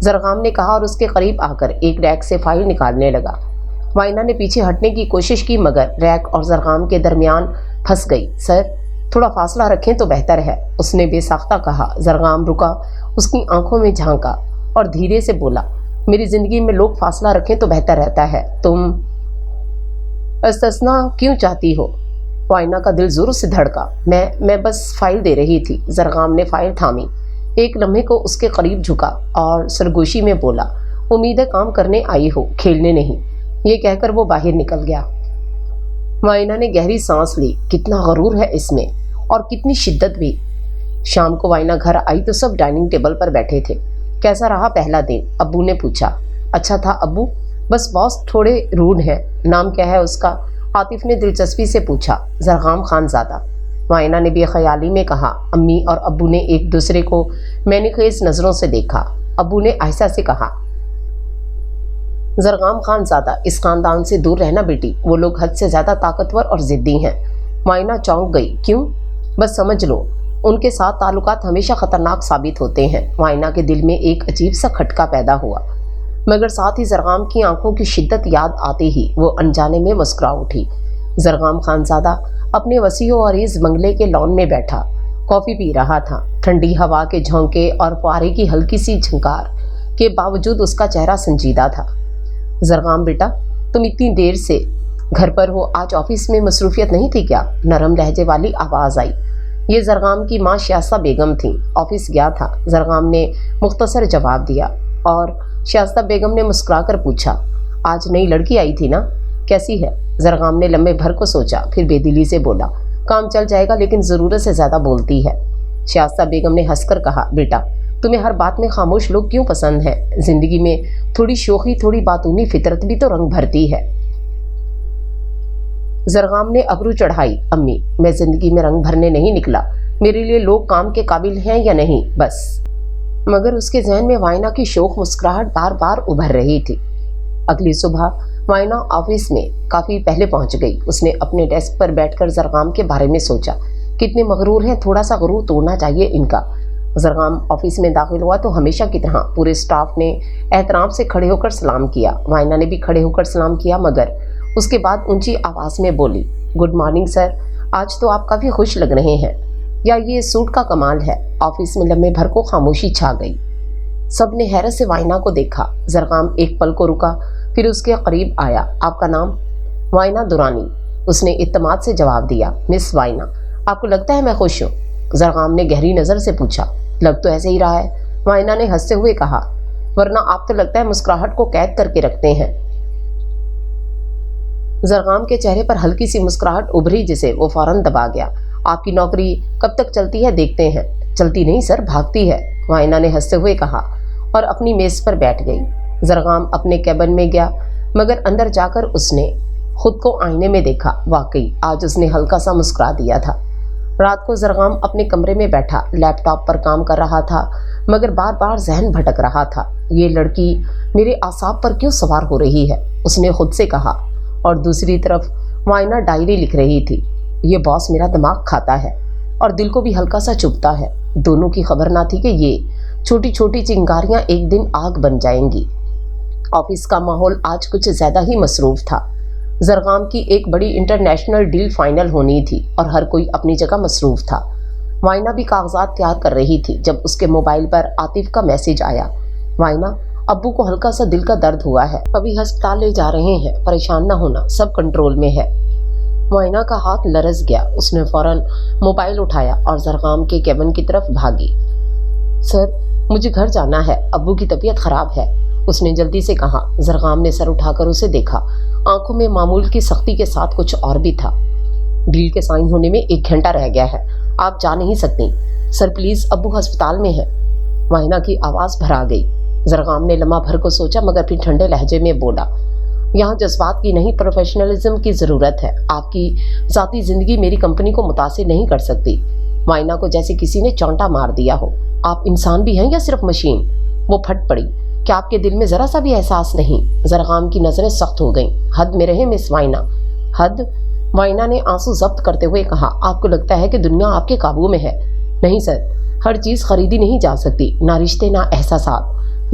زرغام نے کہا اور اس کے قریب آ کر ایک ریک سے فائل نکالنے لگا۔ معائنہ نے پیچھے ہٹنے کی کوشش کی مگر ریک اور زرغام کے درمیان پھنس گئی۔ سر تھوڑا فاصلہ رکھیں تو بہتر ہے، اس نے بے ساختہ کہا۔ زرغام رکا، اس کی آنکھوں میں جھانکا اور دھیرے سے بولا، میری زندگی میں لوگ فاصلہ رکھیں تو بہتر رہتا ہے، تم استثنا کیوں چاہتی ہو؟ معائنہ کا دل زور سے دھڑکا۔ میں بس فائل دے رہی تھی۔ زرغام نے فائل تھامی، ایک لمحے کو اس کے قریب جھکا اور سرگوشی میں بولا، امید ہے کام کرنے آئی ہو، کھیلنے نہیں۔ یہ کہہ کر وہ باہر نکل گیا۔ معائنہ نے گہری سانس لی، کتنا غرور ہے اس میں اور کتنی شدت بھی۔ شام کو معائنہ گھر آئی تو سب ڈائننگ ٹیبل پر بیٹھے تھے۔ کیسا رہا پہلا دن؟ ابو نے پوچھا۔ اچھا تھا ابو، بس باس تھوڑے روڈ ہیں۔ نام کیا ہے اس کا؟ عاطف نے دلچسپی سے پوچھا۔ زرغام خان زادہ، معائنہ نے بے خیالی میں کہا۔ امی اور ابو نے ایک دوسرے کو میں نے خیز نظروں سے دیکھا۔ ابو نے آہستہ سے کہا، زرغام خان زادہ، اس خاندان سے دور رہنا بیٹی، وہ لوگ حد سے زیادہ طاقتور اور ضدی ہیں۔ معائنہ چونک گئی۔ کیوں؟ بس سمجھ لو، ان کے ساتھ تعلقات ہمیشہ خطرناک ثابت ہوتے ہیں۔ معائنہ کے دل میں ایک عجیب سا کھٹکا پیدا ہوا، مگر ساتھ ہی زرغام کی آنکھوں کی شدت یاد آتے ہی وہ انجانے میں مسکرا اٹھی۔ زرغام خان زادہ اپنے وسیع و عریض بنگلے کے لان میں بیٹھا کافی پی رہا تھا۔ ٹھنڈی ہوا کے جھونکے اور فوارے کی ہلکی سی جھنکار کے باوجود اس کا چہرہ سنجیدہ تھا۔ زرغام بیٹا، تم اتنی دیر سے گھر پر ہو، آج آفس میں مصروفیت نہیں تھی کیا؟ نرم لہجے والی آواز آئی۔ یہ زرغام کی ماں شائستہ بیگم تھیں۔ آفس گیا تھا، زرغام نے مختصر جواب دیا اور شائستہ بیگم نے مسکرا کر پوچھا، آج نئی لڑکی آئی تھی نا، کیسی ہے؟ زرغام نے لمبے بھر کو سوچا، پھر بے دلی سے بولا، کام چل جائے گا لیکن ضرورت سے زیادہ بولتی ہے۔ شائستہ بیگم نے ہنس کر کہا، بیٹا تمہیں ہر بات میں خاموش لوگ کیوں پسند ہیں؟ زندگی میں تھوڑی شوخی، تھوڑی باتونی فطرت بھی تو رنگ بھرتی ہے۔ زرغام نے ابرو چڑھائی۔ امی، میں زندگی میں رنگ بھرنے نہیں نکلا، میرے لیے لوگ کام کے قابل ہیں یا نہیں بس۔ مگر اس کے ذہن میں معائنہ کی شوخ مسکراہٹ بار بار ابھر رہی تھی۔ اگلی صبح معائنہ آفس میں کافی پہلے پہنچ گئی۔ اس نے اپنے ڈیسک پر بیٹھ کر زرغام کے بارے میں سوچا، کتنے مغرور ہیں، تھوڑا سا غرور توڑنا چاہیے ان کا۔ زرغام آفس میں داخل ہوا تو ہمیشہ کی طرح پورے سٹاف نے احترام سے کھڑے ہو کر سلام کیا۔ معائنہ نے بھی کھڑے ہو کر سلام کیا، مگر اس کے بعد اونچی آواز میں بولی، گڈ مارننگ سر، آج تو آپ کافی خوش لگ رہے ہیں، یا یہ سوٹ کا کمال ہے؟ آفس میں لمحے بھر کو خاموشی چھا گئی۔ سب نے حیرت سے معائنہ کو دیکھا۔ زرغام ایک پل کو رکا، پھر اس کے قریب آیا۔ آپ کا نام؟ معائنہ دورانی، اس نے اعتماد سے جواب دیا۔ مس معائنہ، آپ کو لگتا ہے میں خوش ہوں؟ زرغام نے گہری نظر سے پوچھا۔ لگ تو ایسے ہی رہا ہے، معائنہ نے ہنستے ہوئے کہا، ورنہ آپ تو لگتا ہے مسکراہٹ کو قید کر کے رکھتے ہیں۔ زرغام کے چہرے پر ہلکی سی مسکراہٹ ابھری جسے وہ فوراً دبا گیا۔ آپ کی نوکری کب تک چلتی ہے دیکھتے ہیں؟ چلتی نہیں سر، بھاگتی ہے، معائنہ نے ہنستے ہوئے کہا اور اپنی میز پر بیٹھ گئی۔ زرغام اپنے کیبن میں گیا، مگر اندر جا کر اس نے خود کو آئینے میں دیکھا۔ واقعی آج اس نے ہلکا سا مسکرا دیا تھا۔ رات کو زرغام اپنے کمرے میں بیٹھا لیپ ٹاپ پر کام کر رہا تھا، مگر بار بار ذہن بھٹک رہا تھا۔ یہ لڑکی میرے اعصاب پر کیوں سوار ہو رہی ہے؟ اس نے خود سے کہا، اور دوسری طرف معائنہ ڈائری لکھ رہی تھی، یہ باس میرا دماغ کھاتا ہے اور دل کو بھی ہلکا سا چبھتا ہے۔ دونوں کی خبر نہ تھی کہ یہ چھوٹی چھوٹی چنگاریاں ایک دن آگ بن جائیں گی۔ آفس کا ماحول آج کچھ زیادہ ہی مصروف تھا۔ زرغام کی ایک بڑی انٹرنیشنل ڈیل فائنل ہونی تھی اور ہر کوئی اپنی جگہ مصروف تھا۔ معائنہ بھی کاغذات تیار کر رہی تھی جب اس کے موبائل پر عاطف کا میسج آیا، معائنہ ابو کو ہلکا سا دل کا درد ہوا ہے، ابھی ہسپتال لے جا رہے ہیں، پریشان نہ ہونا، سب کنٹرول میں ہے۔ معائنہ کا ہاتھ لرز گیا، اس نے فوراً موبائل اٹھایا اور زرغام کے کیبن کی طرف بھاگی۔ سر مجھے گھر جانا ہے، ابو کی طبیعت خراب ہے، اس نے جلدی سے کہا۔ زرغام نے سر اٹھا کر اسے دیکھا، آنکھوں میں معمول کی سختی کے ساتھ کچھ اور بھی تھا۔ ڈیل کے سائن ہونے میں 1 گھنٹہ رہ گیا ہے، آپ جا نہیں سکتی۔ سر پلیز، ابو ہسپتال میں ہے، معائنہ کی آواز بھرا گئی۔ زرغام نے لمحہ بھر کو سوچا مگر پھر ٹھنڈے لہجے میں بولا، یہاں جذبات کی نہیں، پروفیشنلزم کی ضرورت ہے۔ آپ کی ذاتی زندگی میری کمپنی کو متاثر نہیں کر سکتی۔ معائنہ کو جیسے کسی نے چونٹا مار دیا ہو۔ آپ انسان بھی ہیں یا صرف مشین؟ وہ پھٹ پڑی، کیا آپ کے دل میں ذرا سا بھی احساس نہیں؟ زرغام کی نظریں سخت ہو گئیں۔ حد میں رہے مس معائنہ، حد؟ معائنہ نے آنسو ضبط کرتے ہوئے کہا، آپ کو لگتا ہے کہ دنیا آپ کے قابو میں ہے؟ نہیں سر، ہر چیز خریدی نہیں جا سکتی، نہ رشتے نہ احساسات۔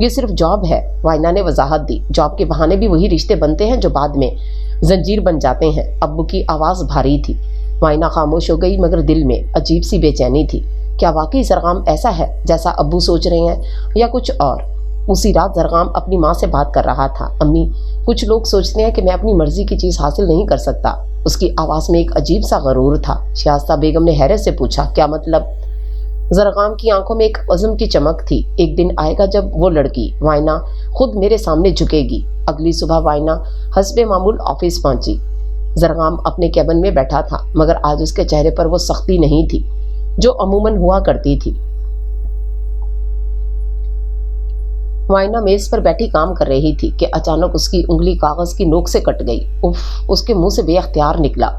یہ صرف جاب ہے، وائنا نے وضاحت دی۔ جاب کے بہانے بھی وہی رشتے بنتے ہیں جو بعد میں زنجیر بن جاتے ہیں۔ ابو کی آواز بھاری تھی۔ وائنا خاموش ہو گئی، مگر دل میں عجیب سی بے چینی تھی۔ کیا واقعی زرغام ایسا ہے جیسا ابو سوچ رہے ہیں، یا کچھ اور؟ اسی رات زرغام اپنی ماں سے بات کر رہا تھا۔ امی، کچھ لوگ سوچتے ہیں کہ میں اپنی مرضی کی چیز حاصل نہیں کر سکتا۔ اس کی آواز میں ایک عجیب سا غرور تھا۔ شائستہ بیگم نے حیرت سے پوچھا، کیا مطلب؟ زرغام کی آنکھوں میں ایک عزم کی چمک تھی۔ ایک دن آئے گا جب وہ لڑکی وائنا خود میرے سامنے جھکے گی۔ اگلی صبح وائنا حسب معمول آفس پہنچی۔ زرغام اپنے کیبن میں بیٹھا تھا، مگر آج اس کے چہرے پر وہ سختی نہیں تھی جو عموماً ہوا کرتی تھی۔ وائنا میز پر بیٹھی کام کر رہی تھی کہ اچانک اس کی انگلی کاغذ کی نوک سے کٹ گئی۔ اف! اس کے منہ سے بے اختیار نکلا۔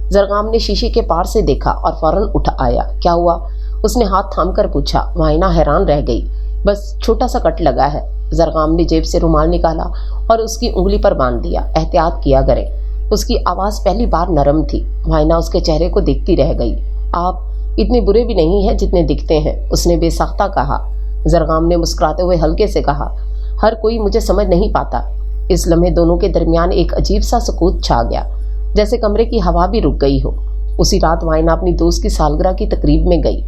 زرغام نے شیشے کے پار سے دیکھا اور فوراً اٹھ آیا۔ کیا ہوا؟ اس نے ہاتھ تھام کر پوچھا۔ وائنا حیران رہ گئی۔ بس چھوٹا سا کٹ لگا ہے۔ زرغام نے جیب سے رومال نکالا اور اس کی انگلی پر باندھ دیا۔ احتیاط کیا کریں۔ اس کی آواز پہلی بار نرم تھی۔ وائنا اس کے چہرے کو دیکھتی رہ گئی۔ آپ اتنے برے بھی نہیں ہیں جتنے دکھتے ہیں، اس نے بے ساختہ کہا۔ زرغام نے مسکراتے ہوئے ہلکے سے کہا، ہر کوئی مجھے سمجھ نہیں پاتا۔ اس لمحے دونوں کے درمیان ایک عجیب سا سکوت چھا گیا، جیسے کمرے کی ہوا بھی رک گئی ہو۔ اسی رات وائنا اپنی دوست کی سالگرہ کی تقریب میں گئی۔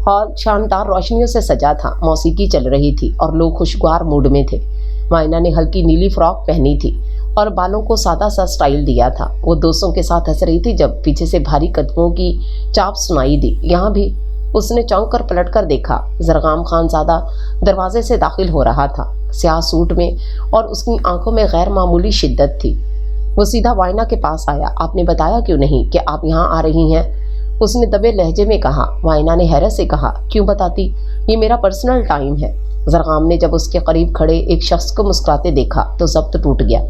ہال شاندار روشنیوں سے سجا تھا، موسیقی چل رہی تھی اور لوگ خوشگوار موڈ میں تھے۔ وائنا نے ہلکی نیلی فراک پہنی تھی اور بالوں کو سادہ سا سٹائل دیا تھا۔ وہ دوستوں کے ساتھ ہنس رہی تھی جب پیچھے سے بھاری قدموں کی چاپ سنائی دی۔ یہاں بھی اس نے چونک کر پلٹ کر دیکھا۔ زرغام خان زادہ دروازے سے داخل ہو رہا تھا، سیاہ سوٹ میں، اور اس کی آنکھوں میں غیر معمولی شدت تھی۔ وہ سیدھا وائنا کے پاس آیا۔ آپ نے بتایا کیوں نہیں کہ آپ یہاں آ رہی ہیں؟ اس نے دبے لہجے میں کہا۔ وائنا نے حیرت سے کہا، کیوں بتاتی؟ یہ میرا پرسنل ٹائم ہے۔ زرغام نے جب اس کے قریب کھڑے ایک شخص کو مسکراتے دیکھا تو ضبط ٹوٹ گیا۔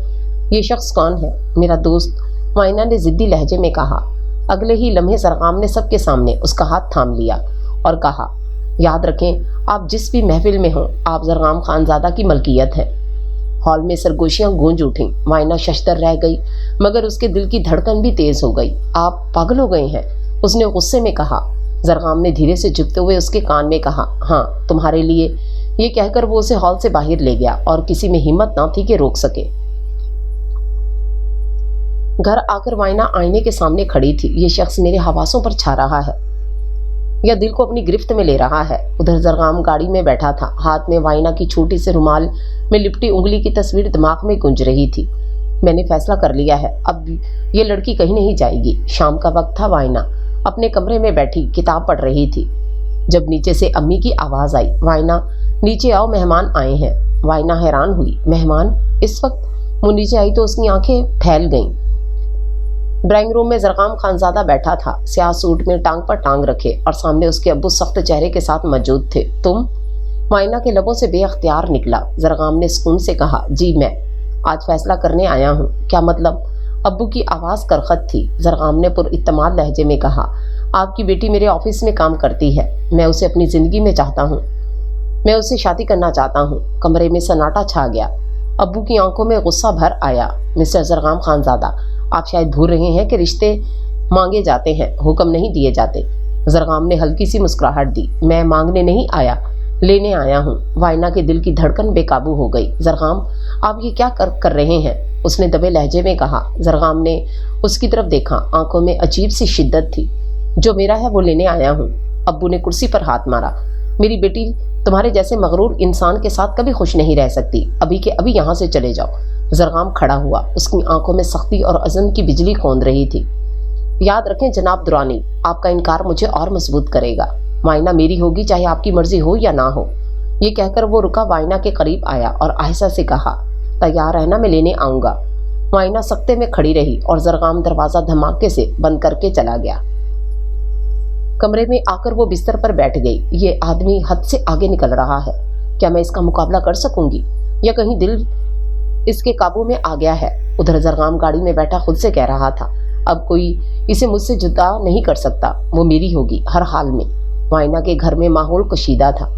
یہ شخص کون ہے؟ میرا دوست، وائنا نے ضدی لہجے میں کہا۔ اگلے ہی لمحے زرغام نے سب کے سامنے اس کا ہاتھ تھام لیا اور کہا، یاد رکھیں، آپ جس بھی محفل میں ہوں، آپ زرغام خانزادہ کی ملکیت ہیں۔ ہال میں سرگوشیاں گونج اٹھیں۔ وائنا ششدر رہ گئی، مگر اس کے دل کی دھڑکن بھی تیز ہو گئی۔ آپ پاگل ہو گئے ہیں، اس نے غصے میں کہا۔ زرغام نے دھیرے سے جھکتے ہوئے اس کے کان میں کہا، ہاں، تمہارے لیے۔ یہ کہہ کر وہ اسے ہال سے باہر لے گیا اور کسی میں ہمت نہ تھی کہ روک سکے۔ گھر آ کر وائنا آئینے کے سامنے کھڑی تھی۔ یہ شخص میرے حواسوں پر چھا رہا ہے یا دل کو اپنی گرفت میں لے رہا ہے؟ ادھر زرغام گاڑی میں بیٹھا تھا، ہاتھ میں وائنا کی چھوٹی سے رومال میں لپٹی انگلی کی تصویر دماغ میں گونج رہی تھی۔ میں نے فیصلہ کر لیا ہے، اب یہ لڑکی کہیں نہیں جائے گی۔ شام کا وقت تھا۔ وائنا اپنے کمرے میں بیٹھی کتاب پڑھ رہی تھی جب نیچے سے امی کی آواز آئی، وائنا نیچے آؤ، مہمان آئے ہیں۔ وائنا حیران ہوئی، مہمان؟ اس وقت؟ وہ نیچے آئی تو اس کی آنکھیں پھیل گئیں۔ ڈرائنگ روم میں زرغام خانزادہ بیٹھا تھا، سیاہ سوٹ میں ٹانگ پر ٹانگ رکھے، اور سامنے اس کے ابو سخت چہرے کے ساتھ موجود تھے۔ تم؟ وائنا کے لبوں سے بے اختیار نکلا۔ زرغام نے سکون سے کہا، جی میں آج فیصلہ کرنے آیا ہوں۔ کیا مطلب؟ ابو کی آواز کرخت تھی۔ زرغام نے پر اعتماد لہجے میں کہا، آپ کی بیٹی میرے آفس میں کام کرتی ہے، میں اسے اپنی زندگی میں چاہتا ہوں، میں اسے شادی کرنا چاہتا ہوں۔ کمرے میں سناٹا چھا گیا۔ ابو کی آنکھوں میں غصہ بھر آیا۔ مسٹر زرغام خانزادہ، آپ شاید بھول رہے ہیں کہ رشتے مانگے جاتے ہیں، حکم نہیں دیے جاتے۔ زرغام نے ہلکی سی مسکراہٹ دی۔ میں مانگنے نہیں آیا، لینے آیا ہوں۔ وائنا کے دل کی دھڑکن بے قابو ہو گئی۔ زرغام، آپ یہ کیا کر رہے ہیں؟ اس نے دبے لہجے میں کہا۔ زرغام نے اس کی طرف دیکھا، آنکھوں میں عجیب سی شدت تھی۔ جو میرا ہے وہ لینے آیا ہوں۔ ابو نے کرسی پر ہاتھ مارا۔ میری بیٹی تمہارے جیسے مغرور انسان کے ساتھ کبھی خوش نہیں رہ سکتی۔ ابھی کے ابھی یہاں سے چلے جاؤ۔ زرغام کھڑا ہوا، اس کی آنکھوں میں سختی اور عزم کی بجلی کھوند رہی تھی۔ یاد رکھیں جناب درانی، آپ کا انکار مجھے اور مضبوط کرے گا۔ وائنا میری ہوگی چاہے آپ کی مرضی ہو یا نہ ہو۔ یہ کہہ کر وہ رکا، وائنا کے قریب آیا اور آہستہ سے کہا، تیار رہنا، میں لینے آؤں گا۔ وائنا سکتے میں کھڑی رہی اور زرغام دروازہ دھماکے سے بند کر کے چلا گیا۔ کمرے میں آ کر وہ بستر پر بیٹھ گئی۔ یہ آدمی حد سے آگے نکل رہا ہے۔ کیا میں اس کا مقابلہ کر سکوں گی، یا کہیں دل اس کے قابو میں آ گیا ہے؟ ادھر زرغام گاڑی میں بیٹھا خود سے کہہ رہا تھا، اب کوئی اسے مجھ سے جدا نہیں کر سکتا، وہ میری ہوگی ہر حال میں۔ وائنا کے گھر میں ماحول کشیدہ تھا۔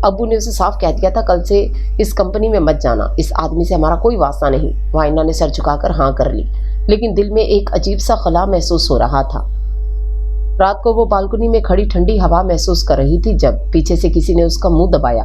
ابو نے اسے صاف کہہ دیا تھا، کل سے اس کمپنی میں مت جانا، اس آدمی سے ہمارا کوئی واسطہ نہیں۔ وائنا نے سر جھکا کر ہاں کر لی، لیکن دل میں ایک عجیب سا خلا محسوس ہو رہا تھا۔ رات کو وہ بالکنی میں کھڑی ٹھنڈی ہوا محسوس کر رہی تھی جب پیچھے سے کسی نے اس کا منہ دبایا۔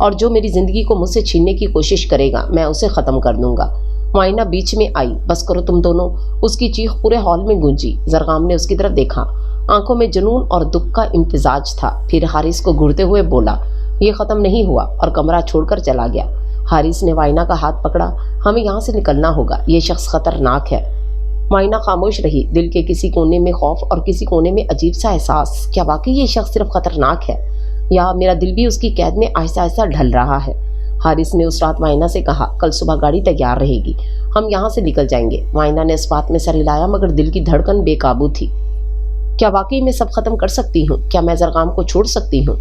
اور جو میری زندگی کو مجھ سے چھیننے کی کوشش کرے گا میں اسے ختم کر دوں گا۔ معائنہ بیچ میں آئی۔ بس کرو تم دونوں، اس کی چیخ پورے ہال میں گونجی۔ زرغام نے اس کی طرف دیکھا، آنکھوں میں جنون اور دکھ کا امتزاج تھا۔ پھر حارث کو گھورتے ہوئے بولا، یہ ختم نہیں ہوا، اور کمرہ چھوڑ کر چلا گیا۔ حارث نے معائنہ کا ہاتھ پکڑا، ہمیں یہاں سے نکلنا ہوگا، یہ شخص خطرناک ہے۔ معائنہ خاموش رہی، دل کے کسی کونے میں خوف اور کسی کونے میں عجیب سا احساس، کیا واقعی یہ شخص صرف خطرناک ہے یا میرا دل بھی اس کی قید میں آہستہ آہستہ ڈھل رہا ہے؟ حارث نے اس رات معائنہ سے کہا، کل صبح گاڑی تیار رہے گی، ہم یہاں سے نکل جائیں گے۔ معائنہ نے اس بات میں سر ہلایا مگر دل کی دھڑکن بے قابو تھی۔ کیا واقعی میں سب ختم کر سکتی ہوں؟ کیا میں زرغام کو چھوڑ سکتی ہوں؟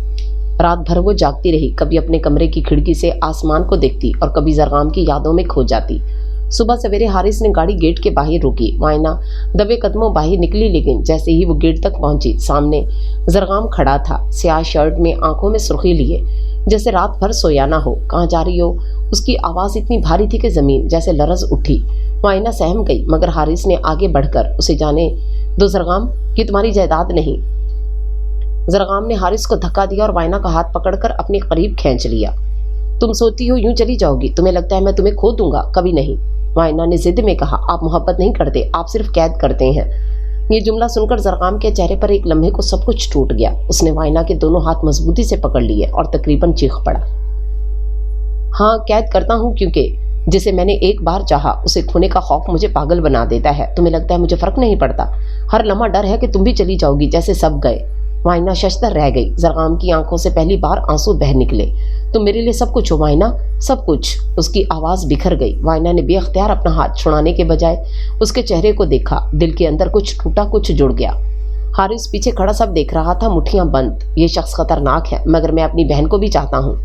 رات بھر وہ جاگتی رہی، کبھی اپنے کمرے کی کھڑکی سے آسمان کو دیکھتی اور کبھی زرغام کی یادوں میں کھو جاتی۔ صبح سویرے حارث نے گاڑی گیٹ کے باہر روکی۔ معائنہ دبے قدموں باہر نکلی، لیکن جیسے ہی وہ گیٹ تک پہنچی سامنے زرغام کھڑا تھا، سیاہ شرٹ میں، آنکھوں میں سرخی لیے، جیسے رات بھر سویا نہ ہو۔ کہاں جا رہی ہو؟ اس کی آواز اتنی بھاری تھی کہ زمین جیسے لرز اٹھی۔ معائنہ سہم گئی مگر حارث نے آگے بڑھ کر اسے جانے دو زرغام، یہ تمہاری جائیداد نہیں۔ زرغام نے حارث کو دھکا دیا اور معائنہ کا ہاتھ پکڑ کر اپنے قریب کھینچ لیا۔ تم سوچتی ہو یوں چلی جاؤ گی؟ تمہیں لگتا ہے میں تمہیں کھو دوں گا؟ کبھی نہیں۔ معائنہ نے ضد میں کہا، آپ محبت نہیں کرتے، آپ صرف قید کرتے ہیں۔ یہ جملہ سن کر زرغام کے چہرے پر ایک لمحے کو سب کچھ ٹوٹ گیا۔ اس نے معائنہ کے دونوں ہاتھ مضبوطی سے پکڑ لیے اور تقریباً چیخ پڑا، ہاں قید کرتا ہوں، کیونکہ جسے میں نے ایک بار چاہا اسے کھونے کا خوف مجھے پاگل بنا دیتا ہے۔ تمہیں لگتا ہے مجھے فرق نہیں پڑتا؟ ہر لمحہ ڈر ہے کہ تم بھی چلی جاؤ گی جیسے سب گئے۔ معائنہ ششدر رہ گئی۔ زرغام کی آنکھوں سے پہلی بار آنسو بہہ نکلے۔ تم میرے لیے سب کچھ ہو معائنہ، سب کچھ۔ اس کی آواز بکھر گئی۔ معائنہ نے بے اختیار اپنا ہاتھ چھڑانے کے بجائے اس کے چہرے کو دیکھا۔ دل کے اندر کچھ ٹوٹا، کچھ جڑ گیا۔ حارث پیچھے کھڑا سب دیکھ رہا تھا، مٹھیاں بند۔ یہ شخص خطرناک ہے مگر میں اپنی بہن کو بھی چاہتا ہوں۔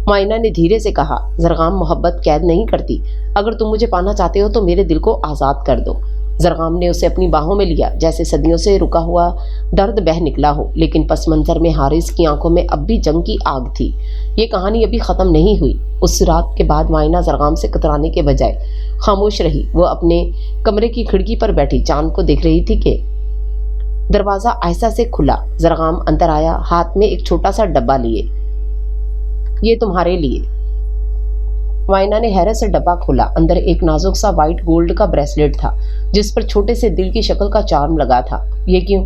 معائنہ نے دھیرے سے کہا، زرغام محبت قید نہیں کرتی، اگر تم مجھے پانا چاہتے ہو تو میرے دل کو آزاد کر دو۔ زرغام نے اسے اپنی باہوں میں لیا، جیسے صدیوں سے رکا ہوا درد بہہ نکلا ہو، لیکن پس منظر میں حارث کی آنکھوں میں اب بھی جنگ کی آگ تھی۔ یہ کہانی ابھی ختم نہیں ہوئی۔ اس رات کے بعد معائنہ زرغام سے کترانے کے بجائے خاموش رہی۔ وہ اپنے کمرے کی کھڑکی پر بیٹھی چاند کو دیکھ رہی تھی کہ دروازہ آہستہ سے کھلا۔ زرغام اندر آیا، ہاتھ میں ایک چھوٹا سا ڈبہ لیے۔ یہ تمہارے لیے۔ معائنہ نے حیرت سے ڈبہ کھولا۔ اندر ایک نازک سا وائٹ گولڈ کا بریسلیٹ تھا جس پر چھوٹے سے دل کی شکل کا چارم لگا تھا۔ یہ کیوں؟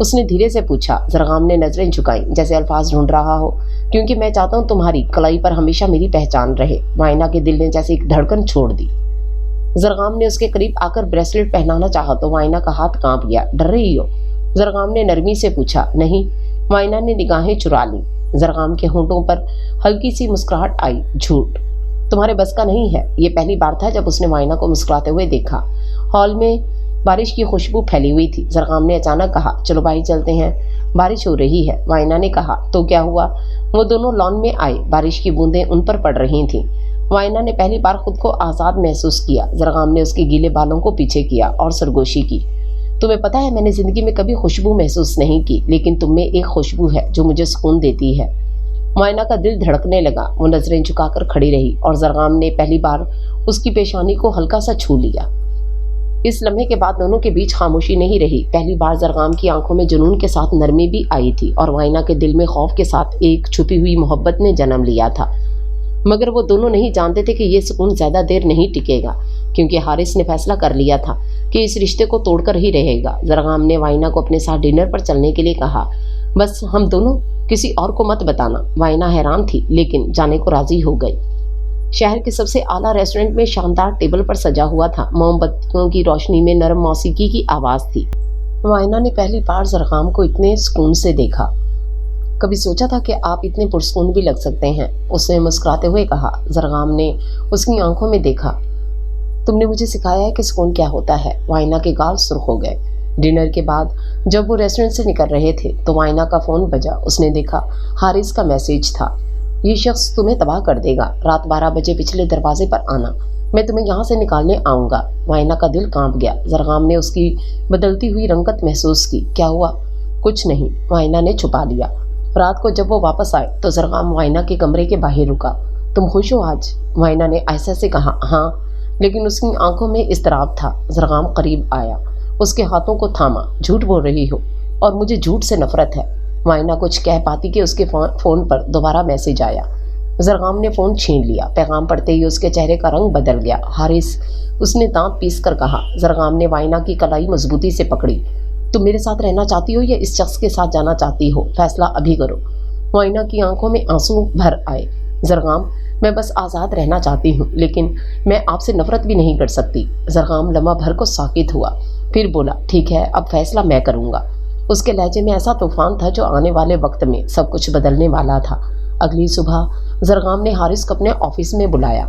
اس نے دھیرے سے پوچھا۔ زرغام نے نظریں جھکائیں جیسے الفاظ ڈھونڈ رہا ہو۔ کیونکہ میں چاہتا ہوں تمہاری کلائی پر ہمیشہ میری پہچان رہے۔ معائنہ کے دل نے جیسے ایک دھڑکن چھوڑ دی۔ زرغام نے اس کے قریب آ کر بریسلیٹ پہنانا چاہا تو معائنہ کا ہاتھ کانپ گیا۔ ڈر رہی ہو؟ زرغام نے نرمی سے پوچھا۔ نہیں۔ معائنہ نے نگاہیں چرا لیں۔ زرغام کے ہونٹوں پر ہلکی سی مسکراہٹ آئی۔ جھوٹ، تمہارے بس کا نہیں ہے۔ یہ پہلی بار تھا جب اس نے معائنہ کو مسکراتے ہوئے دیکھا۔ ہال میں بارش کی خوشبو پھیلی ہوئی تھی۔ زرغام نے اچانک کہا، چلو باہر چلتے ہیں، بارش ہو رہی ہے۔ معائنہ نے کہا، تو کیا ہوا؟ وہ دونوں لان میں آئے۔ بارش کی بوندیں ان پر پڑ رہی تھیں۔ معائنہ نے پہلی بار خود کو آزاد محسوس کیا۔ زرغام نے اس کے گیلے بالوں کو پیچھے کیا اور سرگوشی کی۔ تمہیں پتہ ہے میں نے زندگی میں کبھی خوشبو محسوس نہیں کی، لیکن تم میں ایک خوشبو ہے جو مجھے سکون دیتی ہے۔ معائنہ کا دل دھڑکنے لگا۔ وہ نظریں جھکا کر کھڑی رہی اور زرغام نے پہلی بار اس کی پیشانی کو ہلکا سا چھو لیا۔ اس لمحے کے بعد دونوں کے بیچ خاموشی نہیں رہی۔ پہلی بار زرغام کی آنکھوں میں جنون کے ساتھ نرمی بھی آئی تھی اور معائنہ کے دل میں خوف کے ساتھ ایک چھپی ہوئی محبت نے جنم لیا تھا۔ مگر وہ دونوں نہیں جانتے تھے کہ یہ سکون زیادہ دیر نہیں ٹکے گا، کیونکہ حارث نے فیصلہ کر لیا تھا کہ اس رشتے کو توڑ کر ہی رہے گا۔ زرغام نے معائنہ کو اپنے ساتھ ڈنر پر چلنے کے لیے کہا، بس ہم دونوں، کسی اور کو مت بتانا۔ معائنہ حیران تھی لیکن جانے کو راضی ہو گئی۔ شہر کے سب سے اعلیٰ ریسٹورنٹ میں شاندار ٹیبل پر سجا ہوا تھا۔ موم بتیوں کی روشنی میں نرم موسیقی کی آواز تھی۔ معائنہ نے پہلی بار زرغام کو اتنے سکون سے دیکھا۔ کبھی سوچا تھا کہ آپ اتنے پرسکون بھی لگ سکتے ہیں، اس نے مسکراتے ہوئے کہا۔ زرغام نے اس کی آنکھوں میں دیکھا۔ تم نے مجھے سکھایا ہے کہ سکون کیا ہوتا ہے۔ معائنہ کے گال سرخ ہو گئے۔ ڈنر کے بعد جب وہ ریسٹورنٹ سے نکل رہے تھے تو معائنہ کا فون بجا۔ اس نے دیکھا حارث کا میسیج تھا، یہ شخص تمہیں تباہ کر دے گا، رات 12 بجے پچھلے دروازے پر آنا، میں تمہیں یہاں سے نکالنے آؤں گا۔ معائنہ کا دل کانپ گیا۔ زرغام نے اس کی بدلتی ہوئی رنگت محسوس کی۔ کیا ہوا؟ کچھ نہیں، معائنہ نے چھپا لیا۔ رات کو جب وہ واپس آئے تو زرغام معائنہ کے کمرے کے باہر رکا۔ تم خوش ہو آج؟ معائنہ نے آہستہ سے کہا، ہاں، لیکن اس کی آنکھوں میں اضطراب تھا۔ زرغام قریب آیا، اس کے ہاتھوں کو تھاما۔ جھوٹ بول رہی ہو اور مجھے جھوٹ سے نفرت ہے۔ معائنہ کچھ کہہ پاتی کہ اس کے فون پر دوبارہ میسج آیا۔ زرغام نے فون چھین لیا۔ پیغام پڑھتے ہی اس کے چہرے کا رنگ بدل گیا۔ حارث، اس نے دانت پیس کر کہا۔ زرغام نے وائنا کی کلائی مضبوطی سے پکڑی۔ تم میرے ساتھ رہنا چاہتی ہو یا اس شخص کے ساتھ جانا چاہتی ہو؟ فیصلہ ابھی کرو۔ وائنا کی آنکھوں میں آنسو بھر آئے۔ زرغام، میں بس آزاد رہنا چاہتی ہوں، لیکن میں آپ سے نفرت بھی نہیں کر سکتی۔ زرغام لمحہ بھر کو ساکت ہوا، پھر بولا، ٹھیک ہے، اب فیصلہ میں کروں گا۔ اس کے لہجے میں ایسا طوفان تھا جو آنے والے وقت میں سب کچھ بدلنے والا تھا۔ اگلی صبح زرغام نے حارث کو اپنے آفس میں بلایا۔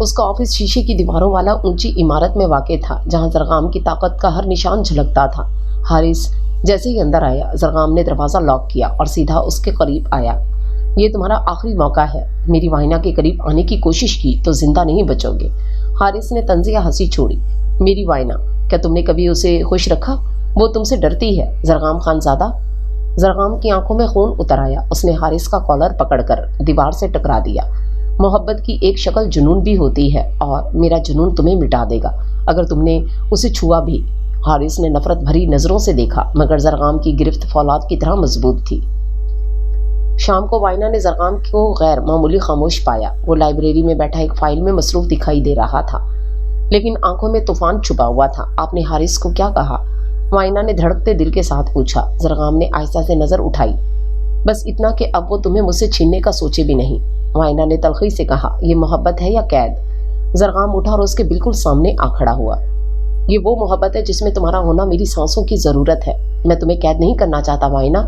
اس کا آفس شیشے کی دیواروں والا اونچی عمارت میں واقع تھا، جہاں زرغام کی طاقت کا ہر نشان جھلکتا تھا۔ حارث جیسے ہی اندر آیا، زرغام نے دروازہ لاک کیا اور سیدھا اس کے قریب آیا۔ یہ تمہارا آخری موقع ہے، میری وائنا کے قریب آنے کی کوشش کی تو زندہ نہیں بچو گے۔ حارث نے طنزیہ ہنسی چھوڑی۔ میری وائنا، کیا تم نے کبھی اسے خوش رکھا؟ وہ تم سے ڈرتی ہے، زرغام خان زادہ۔ زرغام کی آنکھوں میں خون اتر آیا۔ اس نے حارث کا کالر پکڑ کر دیوار سے ٹکرا دیا۔ محبت کی ایک شکل جنون بھی ہوتی ہے، اور میرا جنون تمہیں مٹا دے گا اگر تم نے اسے چھوا بھی۔ حارث نے نفرت بھری نظروں سے دیکھا، مگر زرغام کی گرفت فولاد کی طرح مضبوط تھی۔ شام کو وائنا نے زرغام کو غیر معمولی خاموش پایا۔ وہ لائبریری میں بیٹھا ایک فائل میں مصروف دکھائی دے رہا تھا، لیکن آنکھوں میں طوفان چھپا ہوا تھا۔ آپ نے حارث کو کیا کہا؟ وائنا نے دھڑکتے دل کے ساتھ پوچھا۔ زرغام نے آہستہ سے نظر اٹھائی۔ بس اتنا کہ اب وہ تمہیں مجھ سے چھیننے کا سوچے بھی نہیں۔ وائنا نے تلخی سے کہا، یہ محبت ہے یا قید؟ زرغام اٹھا اور اس کے بالکل سامنے آ کھڑا ہوا۔ یہ وہ محبت ہے جس میں تمہارا ہونا میری سانسوں کی ضرورت ہے۔ میں تمہیں قید نہیں کرنا چاہتا وائنا،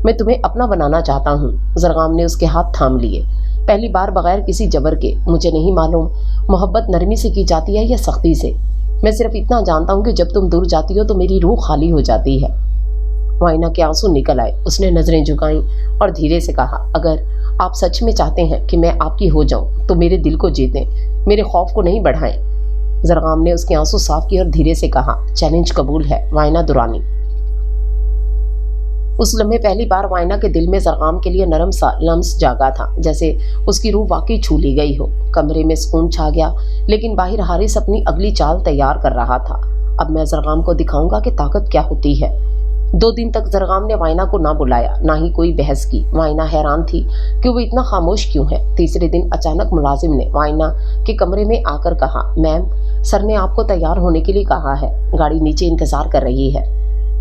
میں تمہیں اپنا بنانا چاہتا ہوں۔ زرغام نے اس کے ہاتھ تھام لیے، پہلی بار بغیر کسی جبر کے۔ مجھے نہیں معلوم محبت نرمی سے کی جاتی ہے یا سختی سے، میں صرف اتنا جانتا ہوں کہ جب تم دور جاتی ہو تو میری روح خالی ہو جاتی ہے۔ وائنا کے آنسو نکل آئے۔ اس نے نظریں جھکائیں اور دھیرے سے کہا، اگر آپ سچ میں چاہتے ہیں کہ میں آپ کی ہو جاؤں تو میرے دل کو جیتیں، میرے خوف کو نہیں بڑھائیں۔ زرغام نے اس کے آنسو صاف کیے اور دھیرے سے کہا، چیلنج قبول ہے وائنا درانی۔ اس لمحے پہلی بار وائنا کے دل میں زرغام کے لیے نرم سا لمس جاگا تھا، جیسے اس کی روح واقعی چھو لی گئی ہو۔ کمرے میں سکون چھا گیا، لیکن باہر حارث اپنی اگلی چال تیار کر رہا تھا۔ اب میں زرغام کو دکھاؤں گا کہ طاقت کیا ہوتی ہے۔ 2 دن تک زرغام نے وائنا کو نہ بلایا، نہ ہی کوئی بحث کی۔ وائنا حیران تھی کہ وہ اتنا خاموش کیوں ہے۔ تیسرے دن اچانک ملازم نے وائنا کے کمرے میں آ کر کہا، میم، سر نے آپ کو تیار ہونے کے لیے کہا ہے، گاڑی نیچے انتظار کر رہی ہے۔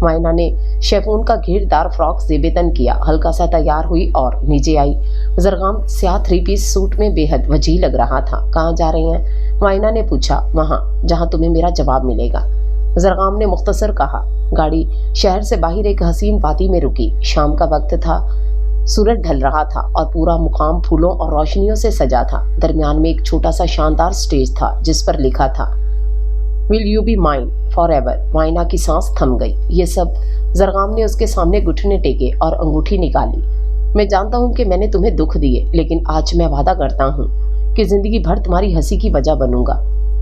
وائنا نے شیفون کا گھیر دار فراک زیب تن کیا، ہلکا سا تیار ہوئی اور نیچے آئی۔ زرغام سیاہ 3 پیس سوٹ میں بے حد وجیح لگ رہا تھا۔ کہاں جا رہے ہیں؟ وائنا نے پوچھا۔ وہاں جہاں تمہیں میرا جواب ملے گا، زرغام نے مختصر کہا۔ گاڑی شہر سے باہر ایک حسین وادی میں رکی۔ شام کا وقت تھا، سورج ڈھل رہا تھا اور پورا مقام پھولوں اور روشنیوں سے سجا تھا۔ درمیان میں ایک چھوٹا سا شاندار سٹیج تھا جس پر لکھا تھا، Will you be mine forever؟ Vienna کی سانس تھم گئی۔ یہ سب زرغام نے اس کے سامنے گھٹنے ٹیکے اور انگوٹھی نکالی۔ میں جانتا ہوں کہ میں نے تمہیں دکھ دیے، لیکن آج میں وعدہ کرتا ہوں کہ زندگی بھر تمہاری ہنسی کی وجہ بنوں گا۔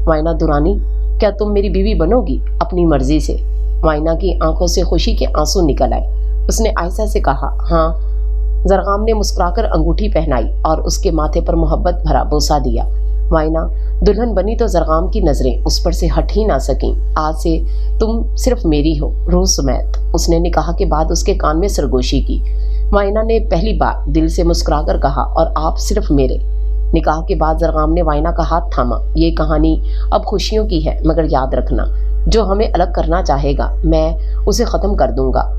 وائنا درانی، کیا تم میری بیوی بنو گی اپنی مرضی سے؟ وائنا کی آنکھوں سے خوشی کے آنسو نکل آئے۔ اس نے آہستہ سے کہا، ہاں۔ زرغام نے مسکرا کر انگوٹھی پہنائی اور اس کے ماتھے پر محبت بھرا بوسہ دیا۔ وائنا دلہن بنی تو زرغام کی نظریں اس پر سے ہٹ ہی نہ سکیں۔ آج سے تم صرف میری ہو، روح سمیت، اس نے نکاح کے بعد اس کے کان میں سرگوشی کی۔ وائنا نے پہلی بار دل سے مسکرا کر کہا، اور آپ صرف میرے۔ نکاح کے بعد زرغام نے وائنا کا ہاتھ تھاما۔ یہ کہانی اب خوشیوں کی ہے، مگر یاد رکھنا، جو ہمیں الگ کرنا چاہے گا میں اسے ختم کر دوں گا۔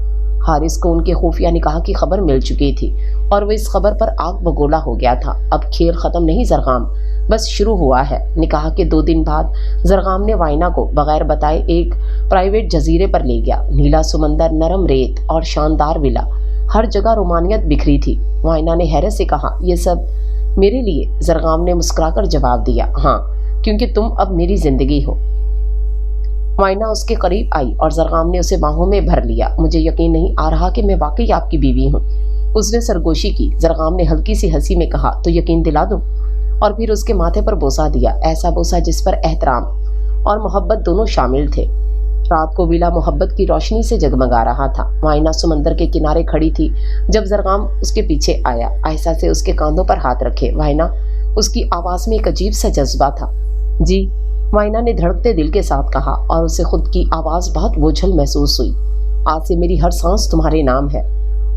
حارث کو ان کے خفیہ نکاح کی خبر مل چکی تھی اور وہ اس خبر پر آگ بگولا ہو گیا تھا۔ اب کھیل ختم نہیں زرغام، بس شروع ہوا ہے۔ نکاح کے 2 دن بعد زرغام نے وائنا کو بغیر بتائے ایک پرائیویٹ جزیرے پر لے گیا۔ نیلا سمندر، نرم ریت اور شاندار ولا، ہر جگہ رومانیت بکھری تھی۔ وائنا نے حیرت سے کہا، یہ سب میرے لیے؟ زرغام نے مسکرا کر جواب دیا، ہاں، کیونکہ تم اب میری زندگی ہو۔ وائنا اس کے قریب آئی اور زرغام نے اسے باہوں میں بھر لیا۔ مجھے یقین نہیں آ رہا کہ میں واقعی آپ کی بیوی ہوں، اس نے سرگوشی کی۔ زرغام نے ہلکی سی ہنسی میں کہا، تو یقین دلا دوں؟ اور پھر اس کے ماتھے پر بوسہ دیا، ایسا بوسہ جس پر احترام اور محبت دونوں شامل تھے۔ رات کو ویلا محبت کی روشنی سے جگمگا رہا تھا۔ وائنا سمندر کے کنارے کھڑی تھی جب زرغام اس کے پیچھے آیا۔ آہستہ سے اس کے کاندھوں پر ہاتھ رکھے۔ وائنا، اس کی آواز میں ایک عجیب سا جذبہ تھا۔ جی، وائنا نے دھڑکتے دل کے ساتھ کہا، اور اسے خود کی آواز بہت بوجھل محسوس ہوئی۔ آج سے میری ہر سانس تمہارے نام ہے۔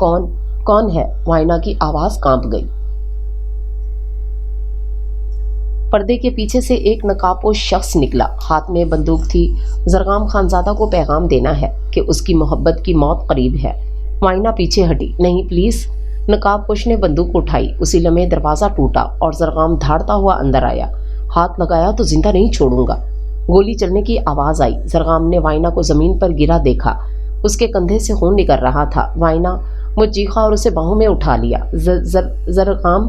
کون کون ہے؟ وائنا کی آواز کانپ گئی۔ پردے کے پیچھے سے ایک نقاب پوش شخص نکلا، ہاتھ میں بندوق تھی۔ زرغام خانزادہ کو پیغام دینا ہے کہ اس کی محبت کی موت قریب ہے۔ وائنا پیچھے ہٹی۔ نہیں پلیز۔ نقاب پوش نے بندوق اٹھائی۔ اسی لمحے دروازہ ٹوٹا اور زرغام دھاڑتا ہوا اندر آیا۔ ہاتھ لگایا تو زندہ نہیں چھوڑوں گا۔ گولی چلنے کی آواز آئی۔ زرغام نے وائنا کو زمین پر گرا دیکھا، اس کے کندھے سے خون نکل رہا تھا۔ وائنا، وہ چیخا اور اسے باہوں میں اٹھا لیا۔ زرغام،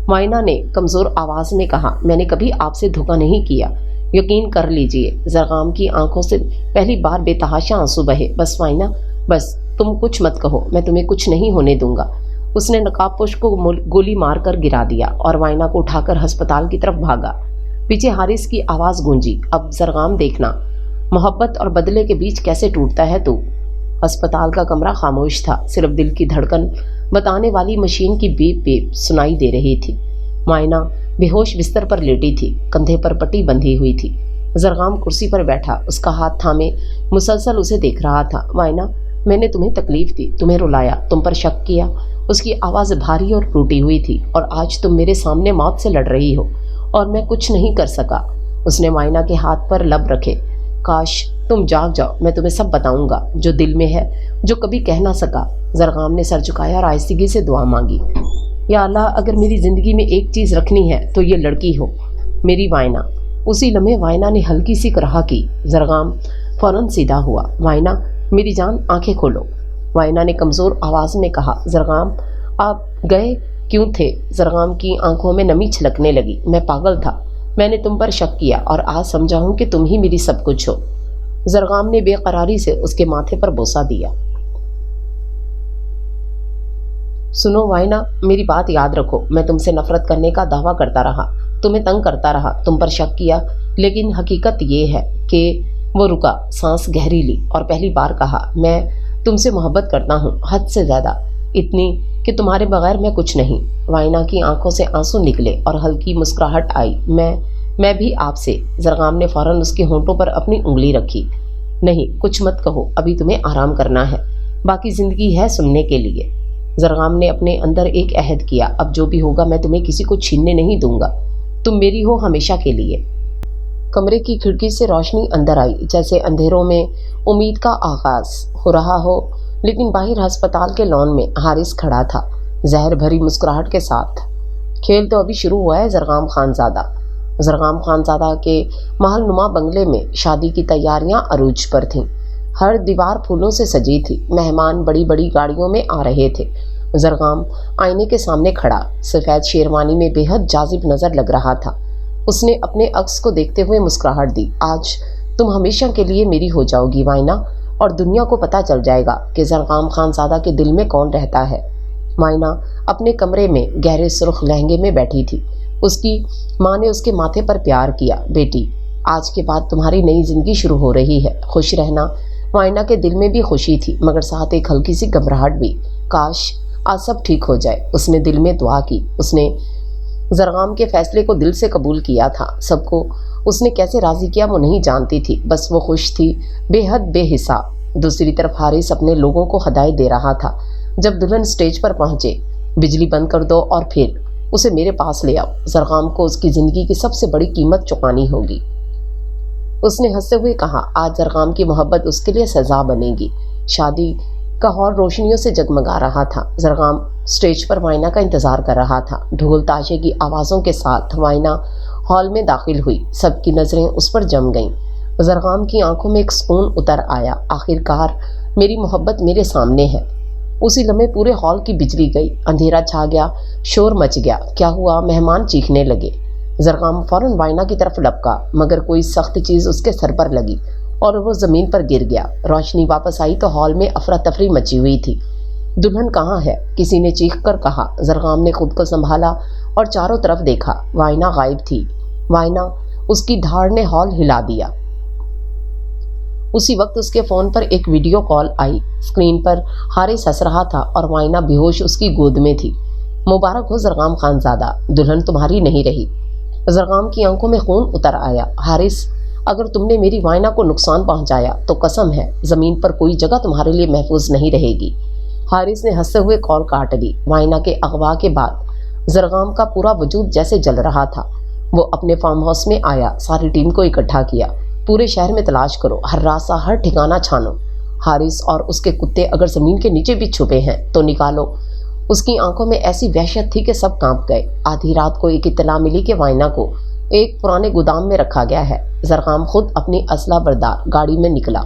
وائنا نے کمزور آواز میں کہا، میں نے کبھی آپ سے دھوکہ نہیں کیا، یقین کر لیجئے۔ زرغام کی آنکھوں سے پہلی بار بے تحاشا آنسو بہے۔ بس وائنا، بس تم کچھ مت کہو، میں تمہیں کچھ نہیں ہونے دوں گا۔ اس نے نقاب پوش کو گولی مار کر گرا دیا اور وائنا کو اٹھا کر ہسپتال کی طرف بھاگا۔ پیچھے حارث کی آواز گونجی، اب زرغام دیکھنا، محبت اور بدلے کے بیچ کیسے ٹوٹتا ہے تو۔ ہسپتال کا کمرہ خاموش تھا، صرف دل کی دھڑکن بتانے والی مشین کی بیپ بیپ سنائی دے رہی تھی۔ وائنا بے ہوش بستر پر لیٹی تھی، کندھے پر پٹی بندھی ہوئی تھی۔ زرغام کرسی پر بیٹھا، اس کا ہاتھ تھامے مسلسل اسے دیکھ رہا تھا۔ وائنا، میں نے تمہیں تکلیف دی، تمہیں رلایا، تم پر شک کیا۔ اس کی آواز بھاری اور ٹوٹی ہوئی تھی، اور آج تم میرے سامنے موت سے لڑ رہی ہو اور میں کچھ نہیں کر سکا۔ اس نے وائنا کے ہاتھ پر لب رکھے۔ کاش تم جاگ جاؤ، میں تمہیں سب بتاؤں گا جو دل میں ہے، جو کبھی کہہ نہ سکا۔ زرغام نے سر جھکایا اور آہستگی سے دعا مانگی، یا اللہ، اگر میری زندگی میں ایک چیز رکھنی ہے تو یہ لڑکی ہو، میری وائنا۔ اسی لمحے وائنا نے ہلکی سی کرہا کی۔ زرغام فوراً سیدھا ہوا۔ وائنا، میری جان، آنکھیں کھولو، وائنا نے کمزور آواز میں کہا۔ زرغام، آپ گئے کیوں تھے؟ زرغام کی آنکھوں میں نمی چھلکنے لگی۔ میں پاگل تھا، میں نے تم پر شک کیا اور آج سمجھا ہوں کہ تم ہی میری سب کچھ ہو۔ زرغام نے بے قراری سے اس کے ماتھے پر بوسہ دیا۔ سنو وائنا، میری بات یاد رکھو، میں تم سے نفرت کرنے کا دعویٰ کرتا رہا، تمہیں تنگ کرتا رہا، تم پر شک کیا، لیکن حقیقت یہ ہے کہ وہ رکا، سانس گہری لی اور پہلی بار کہا، میں تم سے محبت کرتا ہوں، حد سے زیادہ، اتنی کہ تمہارے بغیر میں کچھ نہیں۔ وائنا کی آنکھوں سے آنسو نکلے اور ہلکی مسکراہٹ آئی۔ میں بھی آپ سے۔ زرغام نے فوراً اس کے ہونٹوں پر اپنی انگلی رکھی۔ نہیں، کچھ مت کہو، ابھی تمہیں آرام کرنا ہے، باقی زندگی ہے سننے کے لیے۔ زرغام نے اپنے اندر ایک عہد کیا، اب جو بھی ہوگا میں تمہیں کسی کو چھیننے نہیں دوں گا، تم میری ہو ہمیشہ کے لیے۔ کمرے کی کھڑکی سے روشنی اندر آئی، جیسے اندھیروں میں امید کا آغاز ہو رہا ہو، لیکن باہر ہسپتال کے لان میں حارث کھڑا تھا، زہر بھری مسکراہٹ کے ساتھ۔ کھیل تو ابھی شروع ہوا ہے زرغام خانزادہ۔ زرغام خانزادہ کے محل نما بنگلے میں شادی کی تیاریاں عروج پر تھیں، ہر دیوار پھولوں سے سجی تھی، مہمان بڑی بڑی گاڑیوں میں آ رہے تھے۔ زرغام آئینے کے سامنے کھڑا، سفید شیروانی میں بے حد جاذب نظر لگ رہا تھا۔ اس نے اپنے عکس کو دیکھتے ہوئے مسکراہٹ دی۔ آج تم ہمیشہ کے لیے میری ہو جاؤ گی وائنا، اور دنیا کو پتہ چل جائے گا کہ زرغام خانزادہ کے دل میں کون رہتا ہے۔ وائنا اپنے کمرے میں گہرے سرخ لہنگے میں بیٹھی تھی۔ اس کی ماں نے اس کے ماتھے پر پیار کیا۔ بیٹی، آج کے بعد تمہاری نئی زندگی شروع ہو رہی ہے، خوش رہنا۔ وائنا کے دل میں بھی خوشی تھی، مگر ساتھ ایک ہلکی سی گھبراہٹ بھی۔ کاش آج سب ٹھیک ہو جائے، اس نے دل میں دعا کی۔ اس نے زرغام کے فیصلے کو دل سے قبول کیا تھا۔ سب کو اس نے کیسے راضی کیا وہ نہیں جانتی تھی، بس وہ خوش تھی، بے حد بے حساب۔ دوسری طرف حارث اپنے لوگوں کو ہدایت دے رہا تھا، جب دلہن سٹیج پر پہنچے، بجلی بند کر دو اور پھر اسے میرے پاس لے آؤ، زرغام کو اس کی زندگی کی سب سے بڑی قیمت چکانی ہوگی۔ اس نے ہنستے ہوئے کہا، آج زرغام کی محبت اس کے لیے سزا بنے گی۔ شادی کا ہال روشنیوں سے جگمگا رہا تھا۔ زرغام سٹیج پر وائنا کا انتظار کر رہا تھا۔ ڈھول تاشے کی آوازوں کے ساتھ وائنا ہال میں داخل ہوئی، سب کی نظریں اس پر جم گئیں۔ زرغام کی آنکھوں میں ایک سکون اتر آیا، آخرکار میری محبت میرے سامنے ہے۔ اسی لمحے پورے ہال کی بجلی گئی، اندھیرا چھا گیا، شور مچ گیا۔ کیا ہوا؟ مہمان چیخنے لگے۔ زرغام فوراً وائنا کی طرف لپکا، مگر کوئی سخت چیز اس کے سر پر لگی اور وہ زمین پر گر گیا۔ روشنی واپس آئی تو ہال میں افراتفری مچی ہوئی تھی۔ دلہن کہاں ہے؟ کسی نے چیخ کر کہا۔ زرغام نے خود کو سنبھالا اور چاروں طرف دیکھا، وائنا غائب تھی۔ وائنا! اس کی دھاڑ نے ہال ہلا دیا۔ اسی وقت اس کے فون پر ایک ویڈیو کال آئی۔ اسکرین پر حارث ہنس رہا تھا اور وائنا بے ہوش اس کی گود میں تھی۔ مبارک ہو زرغام خانزادہ، دلہن تمہاری نہیں رہی۔ زرغام کی آنکھوں میں خون اتر آیا۔ حارث، اگر تم نے میری وائنا کو نقصان پہنچایا تو قسم ہے زمین پر کوئی جگہ تمہارے لیے محفوظ نہیں رہے گی۔ حارث نے ہنستے ہوئے کال کاٹ دی۔ وائنا کے اغوا کے بعد زرغام کا پورا وجود جیسے جل رہا تھا۔ وہ اپنے فارم ہاؤس میں آیا، ساری ٹیم کو اکٹھا کیا۔ پورے شہر میں تلاش کرو، ہر راستہ، ہر ٹھکانہ چھانو۔ حارث اور اس کے کتے اگر زمین کے نیچے بھی چھپے ہیں تو نکالو۔ اس کی آنکھوں میں ایسی وحشت تھی کہ سب کانپ گئے۔ آدھی رات کو ایک اطلاع ملی کہ وائنا کو ایک پرانے گودام میں رکھا گیا ہے۔ زرغام خود اپنی اسلحہ بردار گاڑی میں نکلا۔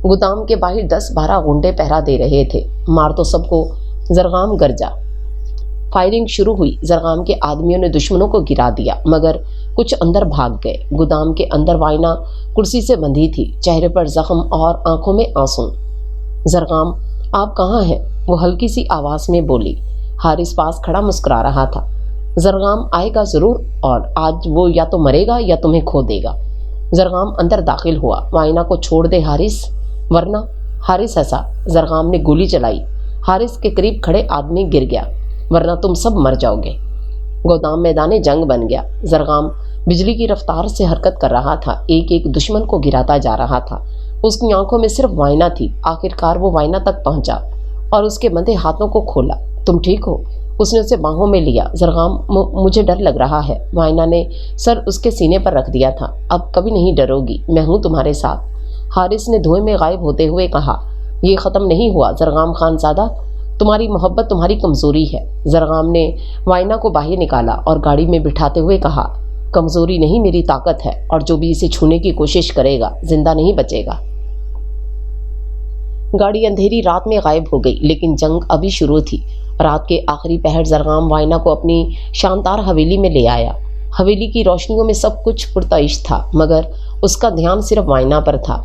گودام کے باہر 10-12 غنڈے پہرا دے رہے تھے۔ مار تو سب کو، زرغام گرجا۔ فائرنگ شروع ہوئی۔ زرغام کے آدمیوں نے دشمنوں کو گرا دیا مگر کچھ اندر بھاگ گئے۔ گودام کے اندر وائنا کرسی سے بندھی تھی، چہرے پر زخم اور آنکھوں میں آنسو۔ زرغام، آپ کہاں ہیں؟ وہ ہلکی سی آواز میں بولی۔ حارث پاس کھڑا مسکرا رہا تھا۔ زرغام آئے گا ضرور، اور آج وہ یا تو مرے گا یا تمہیں کھو دے گا۔ زرغام اندر داخل ہوا۔ وائنا کو چھوڑ دے حارث، ورنہ۔ حارث ہنسا۔ زرغام نے گولی چلائی۔ حارث کے قریب کھڑے آدمی گر گیا۔ ورنہ تم سب مر جاؤ گے۔ گودام میدان جنگ بن گیا۔ زرغام بجلی کی رفتار سے حرکت کر رہا تھا، ایک ایک دشمن کو گراتا جا رہا تھا۔ اس کی آنکھوں میں صرف وائنا تھی۔ آخرکار وہ وائنا تک پہنچا اور اس کے بندھے ہاتھوں کو کھولا۔ تم ٹھیک ہو؟ اس نے اسے باہوں میں لیا۔ زرغام، مجھے ڈر لگ رہا ہے۔ وائنا نے سر اس کے سینے پر رکھ دیا تھا۔ اب کبھی نہیں ڈرو گی، میں ہوں تمہارے ساتھ۔ حارث نے دھوئے میں غائب ہوتے ہوئے کہا، یہ ختم نہیں ہوا زرغام خان زادہ، تمہاری محبت تمہاری کمزوری ہے۔ زرغام نے وائنا کو باہر نکالا اور گاڑی میں بٹھاتے ہوئے کہا، کمزوری نہیں، میری طاقت ہے، اور جو بھی اسے چھونے کی کوشش کرے گا زندہ نہیں بچے گا۔ گاڑی اندھیری رات میں غائب ہو گئی، لیکن جنگ ابھی شروع تھی۔ رات کے آخری پہر زرغام وائنا کو اپنی شاندار حویلی میں لے آیا۔ حویلی کی روشنیوں میں سب کچھ پرتعش تھا مگر اس کا دھیان صرف وائنا پر تھا۔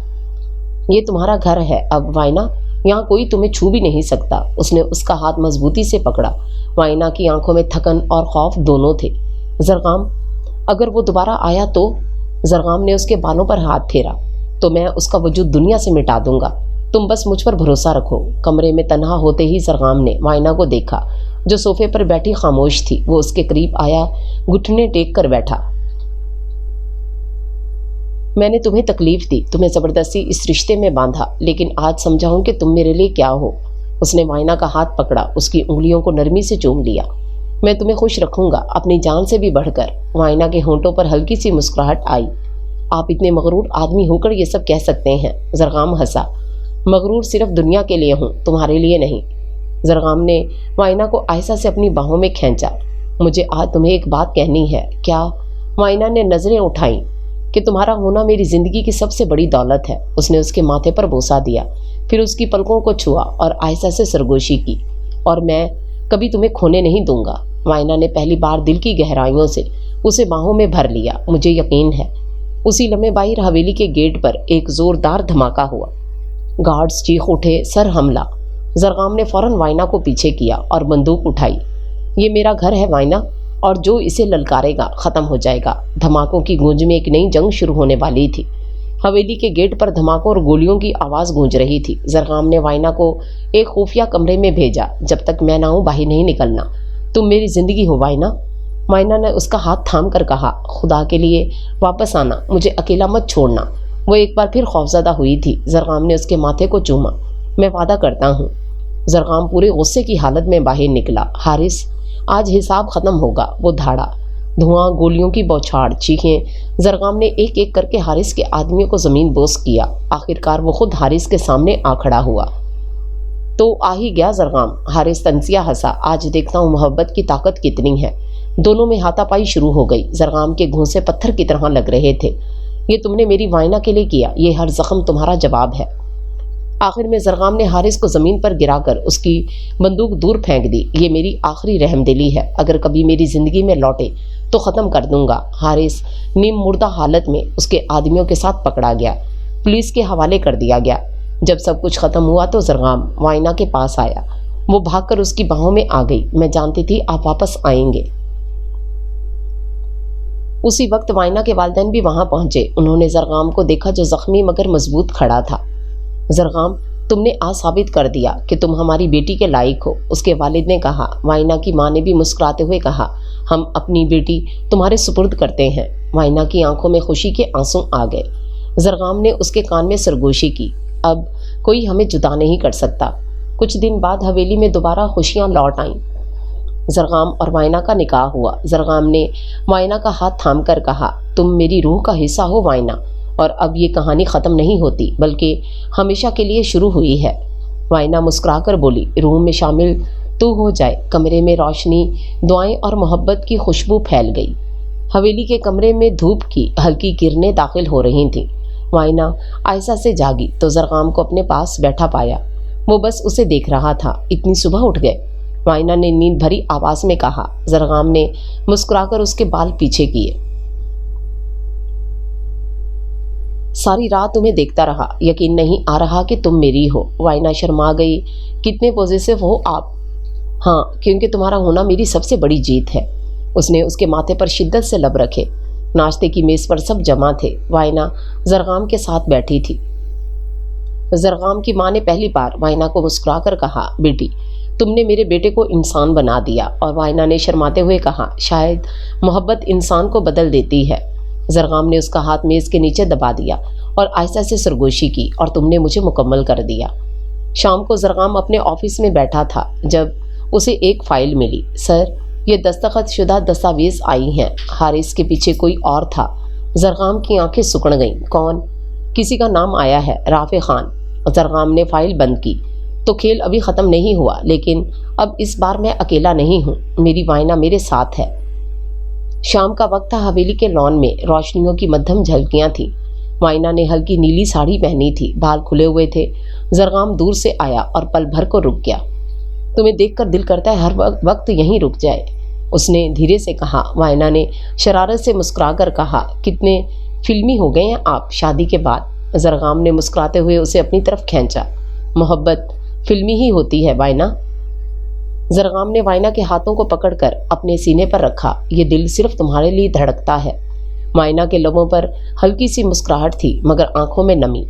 یہ تمہارا گھر ہے اب وائنا، یہاں کوئی تمہیں چھو بھی نہیں سکتا۔ اس نے اس کا ہاتھ مضبوطی سے پکڑا۔ وائنا کی آنکھوں میں تھکن اور خوف دونوں تھے۔ زرغام، اگر وہ دوبارہ آیا تو؟ زرغام نے اس کے بالوں پر ہاتھ پھیرا، تو میں اس کا وجود دنیا سے مٹا دوں گا۔ تم بس مجھ پر بھروسہ رکھو۔ کمرے میں تنہا ہوتے ہی زرغام نے وائنا کو دیکھا جو صوفے پر بیٹھی خاموش تھی۔ وہ اس کے قریب آیا، گھٹنے ٹیک کر بیٹھا۔ میں نے تمہیں تکلیف دی، تمہیں زبردستی اس رشتے میں باندھا، لیکن آج سمجھا ہوں کہ تم میرے لیے کیا ہو۔ اس نے وائنا کا ہاتھ پکڑا، اس کی انگلیوں کو نرمی سے چوم لیا۔ میں تمہیں خوش رکھوں گا، اپنی جان سے بھی بڑھ کر۔ وائنا کے ہونٹوں پر ہلکی سی مسکراہٹ آئی۔ آپ اتنے مغرور آدمی ہو کر یہ سب کہہ سکتے ہیں؟ زرغام ہنسا۔ مغرور صرف دنیا کے لیے ہوں، تمہارے لیے نہیں۔ زرغام نے وائنا کو آہستہ سے اپنی باہوں میں کھینچا۔ مجھے آج تمہیں ایک بات کہنی ہے۔ کیا؟ وائنا نے نظریں اٹھائیں۔ کہ تمہارا ہونا میری زندگی کی سب سے بڑی دولت ہے۔ اس نے اس کے ماتھے پر بوسہ دیا، پھر اس کی پلکوں کو چھوا اور آہستہ سے سرگوشی کی۔ اور میں کبھی تمہیں کھونے نہیں دوں گا۔ وائنا نے پہلی بار دل کی گہرائیوں سے اسے باہوں میں بھر لیا۔ مجھے یقین ہے۔ اسی لمحے باہر حویلی کے گیٹ پر ایک زوردار دھماکہ ہوا۔ گارڈز چیخ اٹھے، سر حملہ۔ زرغام نے فوراً وائنا کو پیچھے کیا اور بندوق اٹھائی۔ یہ میرا گھر ہے وائنا، اور جو اسے للکارے گا ختم ہو جائے گا۔ دھماکوں کی گونج میں ایک نئی جنگ شروع ہونے والی تھی۔ حویلی کے گیٹ پر دھماکوں اور گولیوں کی آواز گونج رہی تھی۔ زرغام نے وائنا کو ایک خفیہ کمرے میں بھیجا، جب تک میں نہ ہوں باہر نہیں نکلنا۔ تم میری زندگی ہو وائنا۔ وائنا نے اس کا ہاتھ تھام کر کہا، خدا کے لیے واپس آنا، مجھے اکیلا مت چھوڑنا۔ وہ ایک بار پھر خوفزدہ ہوئی تھی۔ زرغام نے اس کے ماتھے کو چوما۔ میں وعدہ کرتا ہوں۔ زرغام پورے غصے کی حالت میں باہر نکلا۔ حارث، آج حساب ختم ہوگا۔ وہ دھاڑا، دھواں، گولیوں کی بوچھاڑ، چیخیں۔ زرغام نے ایک ایک کر کے حارث کے آدمیوں کو زمین بوس کیا۔ آخرکار وہ خود حارث کے سامنے آ کھڑا ہوا۔ تو آ ہی گیا زرغام۔ حارث تنزیہ ہنسا۔ آج دیکھتا ہوں محبت کی طاقت کتنی ہے۔ دونوں میں ہاتھا پائی شروع ہو گئی۔ زرغام کے گھونسے پتھر کی طرح لگ رہے تھے۔ یہ تم نے میری وائنا کے لیے کیا، یہ ہر زخم تمہارا جواب ہے۔ آخر میں زرغام نے حارث کو زمین پر گرا کر اس کی بندوق دور پھینک دی۔ یہ میری آخری رحم دلی ہے، اگر کبھی میری زندگی میں لوٹے تو ختم کر دوں گا۔ حارث نیم مردہ حالت میں اس کے آدمیوں کے ساتھ پکڑا گیا، پولیس کے حوالے کر دیا گیا۔ جب سب کچھ ختم ہوا تو زرغام وائنا کے پاس آیا۔ وہ بھاگ کر اس کی باہوں میں آ گئی۔ میں جانتی تھی آپ واپس آئیں گے۔ اسی وقت وائنا کے والدین بھی وہاں پہنچے۔ انہوں نے زرغام کو دیکھا جو زخمی مگر مضبوط کھڑا تھا۔ زرغام، تم نے آج ثابت کر دیا کہ تم ہماری بیٹی کے لائق ہو، اس کے والد نے کہا۔ وائنا کی ماں نے بھی مسکراتے ہوئے کہا، ہم اپنی بیٹی تمہارے سپرد کرتے ہیں۔ وائنا کی آنکھوں میں خوشی کے آنسو آ گئے۔ زرغام نے اس کے کان میں سرگوشی کی، اب کوئی ہمیں جدا نہیں کر سکتا۔ کچھ دن بعد حویلی میں دوبارہ خوشیاں لوٹ آئیں۔ زرغام اور وائنا کا نکاح ہوا۔ زرغام نے وائنا کا ہاتھ تھام کر کہا، تم میری روح کا حصہ ہو وائنا، اور اب یہ کہانی ختم نہیں ہوتی بلکہ ہمیشہ کے لیے شروع ہوئی ہے۔ وائنا مسکرا کر بولی، روح میں شامل تو ہو جائے۔ کمرے میں روشنی، دعائیں اور محبت کی خوشبو پھیل گئی۔ حویلی کے کمرے میں دھوپ کی ہلکی کرنیں داخل ہو رہی تھیں۔ وائنا آہستہ سے جاگی تو زرغام کو اپنے پاس بیٹھا پایا۔ وہ بس اسے دیکھ رہا تھا۔ اتنی صبح اٹھ گئے؟ وائنا نے نیند بھری آواز میں کہا۔ زرغام نے مسکرا کر اس کے بال پیچھے کیے۔ ساری رات تمہیں دیکھتا رہا، یقین نہیں آ رہا کہ تم میری ہو۔ وائنا شرما گئی۔ کتنے پوزیسو ہو آپ۔ ہاں، کیونکہ تمہارا ہونا میری سب سے بڑی جیت ہے۔ اس نے اس کے ماتھے پر شدت سے لب رکھے۔ ناشتے کی میز پر سب جمع تھے۔ وائنا زرغام کے ساتھ بیٹھی تھی۔ زرغام کی ماں نے پہلی بار وائنا کو مسکرا کر کہا، بیٹی تم نے میرے بیٹے کو انسان بنا دیا۔ اور وائنا نے شرماتے ہوئے کہا، شاید محبت انسان کو بدل دیتی ہے۔ زرغام نے اس کا ہاتھ میز کے نیچے دبا دیا اور آہستہ سے سرگوشی کی، اور تم نے مجھے مکمل کر دیا۔ شام کو زرغام اپنے آفس میں بیٹھا تھا جب اسے ایک فائل ملی۔ سر، یہ دستخط شدہ دستاویز آئی ہیں۔ حارث کے پیچھے کوئی اور تھا۔ زرغام کی آنکھیں سکڑ گئیں۔ کون؟ کسی کا نام آیا ہے، رافع خان۔ زرغام نے فائل بند کی۔ تو کھیل ابھی ختم نہیں ہوا، لیکن اب اس بار میں اکیلا نہیں ہوں، میری وائنا میرے ساتھ ہے۔ شام کا وقت تھا۔ حویلی کے لان میں روشنیوں کی مدھم جھلکیاں تھیں۔ وائنا نے ہلکی نیلی ساڑی پہنی تھی، بال کھلے ہوئے تھے۔ زرغام دور سے آیا اور پل بھر کو رک گیا۔ تمہیں دیکھ کر دل کرتا ہے ہر وقت یہیں رک جائے، اس نے دھیرے سے کہا۔ وائنا نے شرارت سے مسکرا کر کہا، کتنے فلمی ہو گئے ہیں آپ شادی کے بعد۔ زرغام نے مسکراتے ہوئے اسے اپنی طرف کھینچا۔ محبت فلمی ہی ہوتی ہے وائنا۔ زرغام نے وائنا کے ہاتھوں کو پکڑ کر اپنے سینے پر رکھا۔ یہ دل صرف تمہارے لیے دھڑکتا ہے۔ وائنا کے لبوں پر ہلکی سی مسکراہٹ تھی، مگر آنکھوں میں نمی۔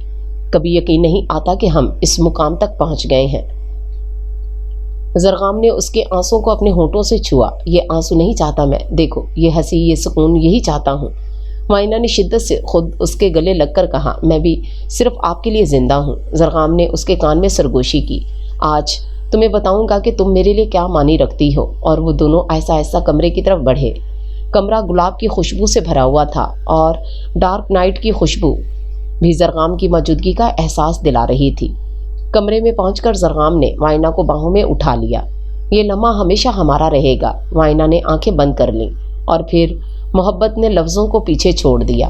کبھی یقین نہیں آتا کہ ہم اس مقام تک پہنچ گئے ہیں۔ زرغام نے اس کے آنسوں کو اپنے ہونٹوں سے چھوا۔ یہ آنسو نہیں چاہتا میں، دیکھو یہ ہنسی، یہ سکون، یہی چاہتا ہوں۔ وائنا نے شدت سے خود اس کے گلے لگ کر کہا، میں بھی صرف آپ کے لیے زندہ ہوں۔ زرغام نے اس کے کان میں سرگوشی کی۔ آج تمہیں بتاؤں گا کہ تم میرے لیے کیا معنی رکھتی ہو۔ اور وہ دونوں آہستہ آہستہ کمرے کی طرف بڑھے۔ کمرہ گلاب کی خوشبو سے بھرا ہوا تھا، اور ڈارک نائٹ کی خوشبو بھی زرغام کی موجودگی کا احساس دلا رہی تھی۔ کمرے میں پہنچ کر زرغام نے وائنا کو باہوں میں اٹھا لیا۔ یہ لمحہ ہمیشہ ہمارا رہے گا۔ وائنا نے آنکھیں بند کر لیں، اور پھر محبت نے لفظوں کو پیچھے چھوڑ دیا۔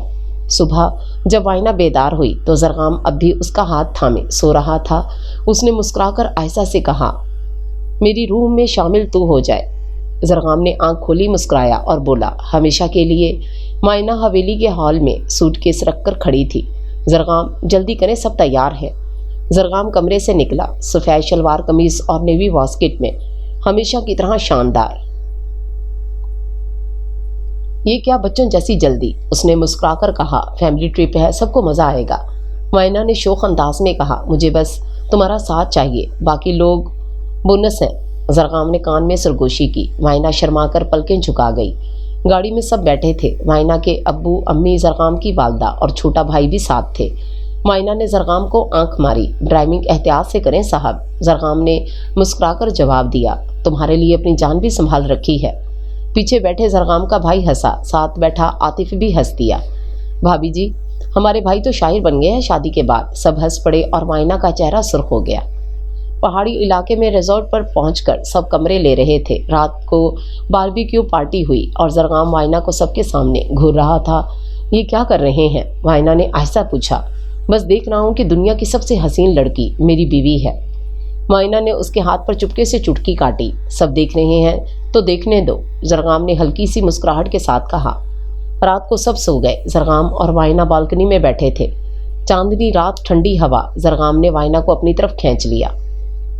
صبح جب وائنا بیدار ہوئی تو زرغام اب بھی اس کا ہاتھ تھامے سو رہا تھا۔ اس نے مسکرا کر آہستہ سے کہا، میری روح میں شامل تو ہو جائے۔ زرغام نے آنکھ کھولی، مسکرایا اور بولا، ہمیشہ کے لیے۔ وائنا حویلی کے ہال میں سوٹ کیس رکھ کر کھڑی تھی۔ زرغام جلدی کریں، سب تیار ہے۔ زرغام کمرے سے نکلا، سفید شلوار قمیض اور نیوی واسکٹ میں، ہمیشہ کی طرح شاندار۔ یہ کیا بچوں جیسی جلدی، اس نے مسکرا کر کہا، فیملی ٹرپ ہے، سب کو مزہ آئے گا۔ وائنا نے شوخ انداز میں کہا، مجھے بس تمہارا ساتھ چاہیے، باقی لوگ بونس ہیں۔ زرغام نے کان میں سرگوشی کی۔ وائنا شرما کر پلکیں جھکا گئی۔ گاڑی میں سب بیٹھے تھے۔ وائنا کے ابو، امی، زرغام کی والدہ اور چھوٹا بھائی بھی ساتھ تھے۔ وائنا نے زرغام کو آنکھ ماری، ڈرائیونگ احتیاط سے کریں صاحب۔ زرغام نے مسکرا کر جواب دیا، تمہارے لیے اپنی جان بھی سنبھال رکھی ہے۔ پیچھے بیٹھے زرغام کا بھائی ہنسا، ساتھ بیٹھا عاطف بھی ہنس دیا۔ بھابھی جی، ہمارے بھائی تو شاعر بن گئے ہیں شادی کے بعد۔ سب ہنس پڑے اور وائنا کا چہرہ سرخ ہو گیا۔ پہاڑی علاقے میں ریزورٹ پر پہنچ کر سب کمرے لے رہے تھے۔ رات کو باربیکیو پارٹی ہوئی اور زرغام وائنا کو سب کے سامنے گھور رہا تھا۔ یہ کیا کر رہے ہیں؟ وائنا نے آہستہ پوچھا۔ بس دیکھ رہا ہوں کہ دنیا کی سب سے حسین لڑکی میری بیوی ہے۔ وائنا نے اس کے ہاتھ پر چپکے سے چٹکی کاٹی۔ سب دیکھ رہے ہیں تو دیکھنے دو، زرغام نے ہلکی سی مسکراہٹ کے ساتھ کہا۔ رات کو سب سو گئے۔ زرغام اور وائنا بالکنی میں بیٹھے تھے۔ چاندنی رات، ٹھنڈی ہوا۔ زرغام نے وائنا کو اپنی طرف کھینچ لیا۔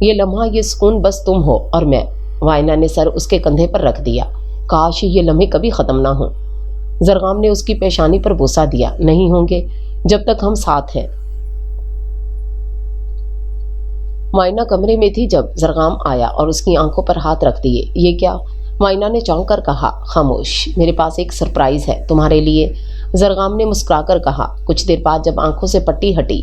یہ لمحہ، یہ سکون بس تم ہو اور میں۔ وائنا نے سر اس کے کندھے پر رکھ دیا۔ کاش یہ لمحے کبھی ختم نہ ہوں۔ زرغام نے اس کی پیشانی پر بوسہ دیا۔ نہیں ہوں گے جب تک ہم ساتھ ہیں۔ وائنا کمرے میں تھی جب زرغام آیا اور اس کی آنکھوں پر ہاتھ رکھ دیے۔ یہ کیا؟ وائنا نے چونک کر کہا۔ خاموش، میرے پاس ایک سرپرائز ہے تمہارے لیے، زرغام نے مسکرا کر کہا۔ کچھ دیر بعد جب آنکھوں سے پٹی ہٹی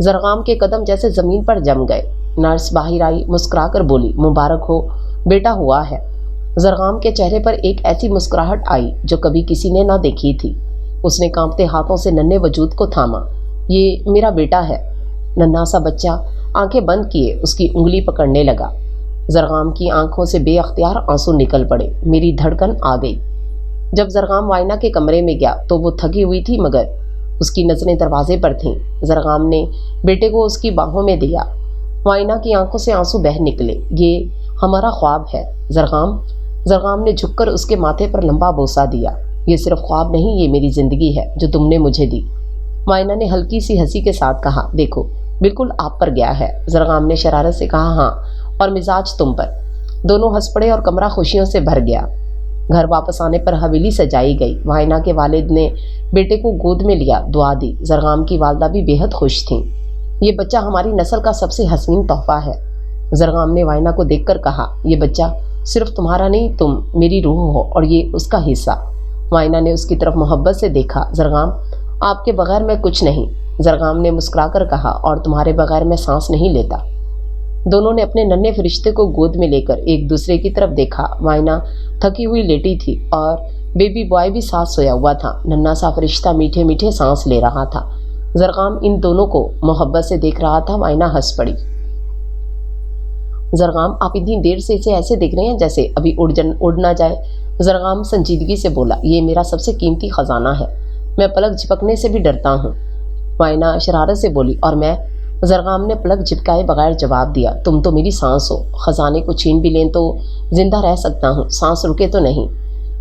زرغام کے قدم جیسے زمین پر جم گئے۔ نرس باہر آئی، مسکرا کر بولی، مبارک ہو بیٹا، ہوا ہے۔ زرغام کے چہرے پر ایک ایسی مسکراہٹ آئی جو کبھی کسی نے نہ دیکھی تھی۔ اس نے کانپتے ہاتھوں سے ننھے وجود کو تھاما۔ یہ میرا بیٹا ہے۔ ننھا سا بچہ آنکھیں بند کیے اس کی انگلی پکڑنے لگا۔ زرغام کی آنکھوں سے بے اختیار آنسو نکل پڑے۔ میری دھڑکن آ گئی۔ جب زرغام وائنا کے کمرے میں گیا تو وہ تھکی ہوئی تھی، مگر اس کی نظریں دروازے پر تھیں۔ زرغام نے بیٹے کو اس کی باہوں میں دیا۔ وائنا کی آنکھوں سے آنسو بہہ نکلے۔ یہ ہمارا خواب ہے زرغام نے جھک کر اس کے ماتھے پر لمبا بوسہ دیا۔ یہ صرف خواب نہیں، یہ میری زندگی ہے جو تم نے مجھے دی۔ وائنا نے ہلکی سی ہنسی کے ساتھ کہا، دیکھو بالکل آپ پر گیا ہے۔ زرغام نے شرارت سے کہا، ہاں، اور مزاج تم پر۔ دونوں ہنس پڑے اور کمرہ خوشیوں سے بھر گیا۔ گھر واپس آنے پر حویلی سجائی گئی۔ وائنا کے والد نے بیٹے کو گود میں لیا، دعا دی۔ زرغام کی والدہ بھی بے حد خوش تھیں۔ یہ بچہ ہماری نسل کا سب سے حسین تحفہ ہے۔ زرغام نے وائنا کو دیکھ کر کہا، یہ بچہ صرف تمہارا نہیں، تم میری روح ہو اور یہ اس کا حصہ۔ وائنا نے اس کی طرف محبت سے دیکھا۔ زرغام، آپ کے بغیر میں کچھ نہیں۔ زرغام نے مسکرا کر کہا، اور تمہارے بغیر میں سانس نہیں لیتا۔ دونوں نے اپنے ننھے فرشتے کو گود میں لے کر ایک دوسرے کی طرف دیکھا۔ وائنا تھکی ہوئی لیٹی تھی اور بیبی بوائے بھی ساتھ سویا ہوا تھا۔ ننھا سا فرشتہ میٹھے میٹھے سانس لے رہا تھا۔ زرغام ان دونوں کو محبت سے دیکھ رہا تھا۔ وائنا ہنس پڑی۔ زرغام، آپ اتنی دیر سے اسے ایسے دیکھ رہے ہیں جیسے ابھی اڑ نہ جائے۔ زرغام سنجیدگی سے بولا، یہ میرا سب سے قیمتی خزانہ ہے، میں پلک جھپکنے سے بھی ڈرتا ہوں۔ وائنا شرارت سے بولی، اور میں؟ زرغام نے پلک جھپکائے بغیر جواب دیا، تم تو میری سانس ہو، خزانے کو چھین بھی لیں تو زندہ رہ سکتا ہوں، سانس رکے تو نہیں۔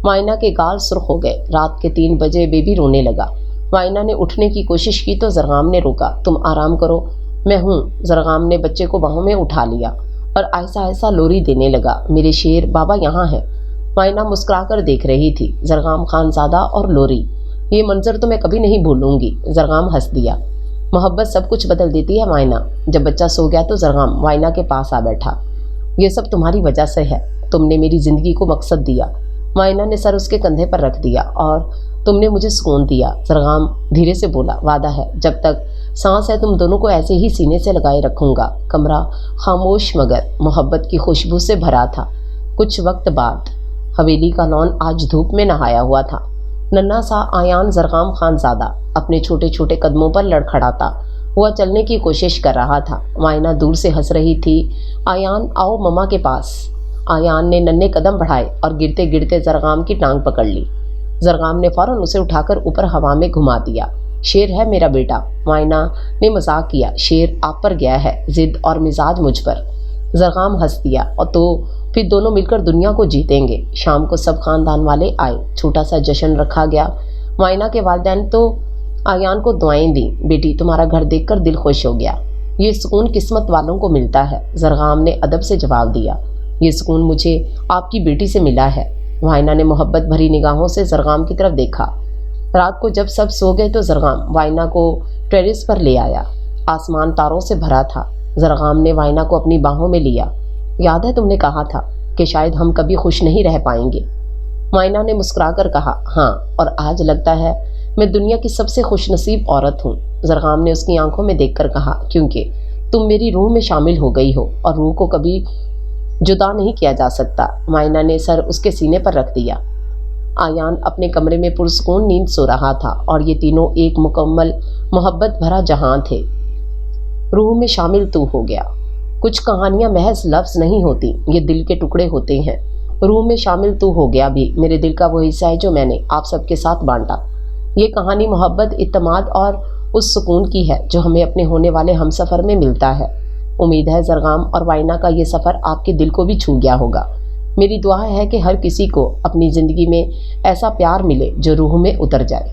وائنا کے گال سرخ ہو گئے۔ رات کے 3 بجے بیبی رونے لگا۔ وائنا نے اٹھنے کی کوشش کی تو زرغام نے روکا، تم آرام کرو، میں ہوں۔ زرغام نے بچے کو باہوں میں اٹھا لیا اور آہستہ آہستہ لوری دینے لگا، میرے شیر، بابا یہاں ہے۔ وائنا مسکرا کر دیکھ رہی تھی، زرغام خان زادہ اور لوری، یہ منظر تو میں کبھی نہیں بھولوں گی۔ زرغام ہنس دیا، محبت سب کچھ بدل دیتی ہے وائنا۔ جب بچہ سو گیا تو زرغام وائنا کے پاس آ بیٹھا، یہ سب تمہاری وجہ سے ہے، تم نے میری زندگی کو مقصد دیا۔ وائنا نے سر اس کے کندھے پر رکھ دیا، اور تم نے مجھے سکون دیا۔ زرغام دھیرے سے بولا، وعدہ ہے جب تک سانس ہے تم دونوں کو ایسے ہی سینے سے لگائے رکھوں گا۔ کمرہ خاموش مگر محبت کی خوشبو سے بھرا تھا۔ کچھ وقت بعد حویلی کا لان آج دھوپ میں نہایا ہوا تھا۔ ننھا سا آیان زرغام خان زادہ اپنے چھوٹے چھوٹے قدموں پر لڑکھڑاتا ہوا چلنے کی کوشش کر رہا تھا۔ وائنا دور سے ہنس رہی تھی، آیان آؤ مما کے پاس۔ آیان نے ننھے قدم بڑھائے اور گرتے گرتے زرغام کی ٹانگ پکڑ لی۔ زرغام نے فوراً اسے اٹھا کر اوپر ہوا میں گھما دیا۔ شیر ہے میرا بیٹا، وائنا نے مذاق کیا، شیر آپ پر گیا ہے، ضد اور مزاج مجھ پر۔ زرغام ہنس دیا، اور تو پھر دونوں مل کر دنیا کو جیتیں گے۔ شام کو سب خاندان والے آئے، چھوٹا سا جشن رکھا گیا۔ وائنا کے والدین تو آیان کو دعائیں دیں، بیٹی تمہارا گھر دیکھ کر دل خوش ہو گیا، یہ سکون قسمت والوں کو ملتا ہے۔ زرغام نے ادب سے جواب دیا، یہ سکون مجھے آپ کی بیٹی سے ملا ہے۔ وائنا نے محبت بھری نگاہوں سے زرغام کی طرف دیکھا۔ رات کو جب سب سو گئے تو زرغام وائنا کو ٹیرس پر لے آیا۔ آسمان تاروں سے بھرا تھا۔ زرغام نے وائنا کو اپنی باہوں میں لیا، یاد ہے تم نے کہا تھا کہ شاید ہم کبھی خوش نہیں رہ پائیں گے؟ وائنا نے مسکرا کر کہا، ہاں، اور آج لگتا ہے میں دنیا کی سب سے خوش نصیب عورت ہوں۔ زرغام نے اس کی آنکھوں میں دیکھ کر کہا، کیونکہ تم میری روح میں شامل ہو گئی ہو، اور روح کو کبھی جدا نہیں کیا جا سکتا۔ وائنا نے سر اس کے سینے پر رکھ دیا۔ آیان اپنے کمرے میں پرسکون نیند سو رہا تھا، اور یہ تینوں ایک مکمل محبت بھرا جہاں تھے۔ روح میں شامل تو ہو گیا۔ کچھ کہانیاں محض لفظ نہیں ہوتی، یہ دل کے ٹکڑے ہوتے ہیں۔ روح میں شامل تو ہو گیا بھی میرے دل کا وہ حصہ ہے جو میں نے آپ سب کے ساتھ بانٹا۔ یہ کہانی محبت، اعتماد اور اس سکون کی ہے جو ہمیں اپنے ہونے والے ہم سفر میں ملتا ہے۔ امید ہے زرغام اور وائنا کا یہ سفر آپ کے دل کو بھی چھو گیا ہوگا۔ میری دعا ہے کہ ہر کسی کو اپنی زندگی میں ایسا پیار ملے جو روح میں اتر جائے۔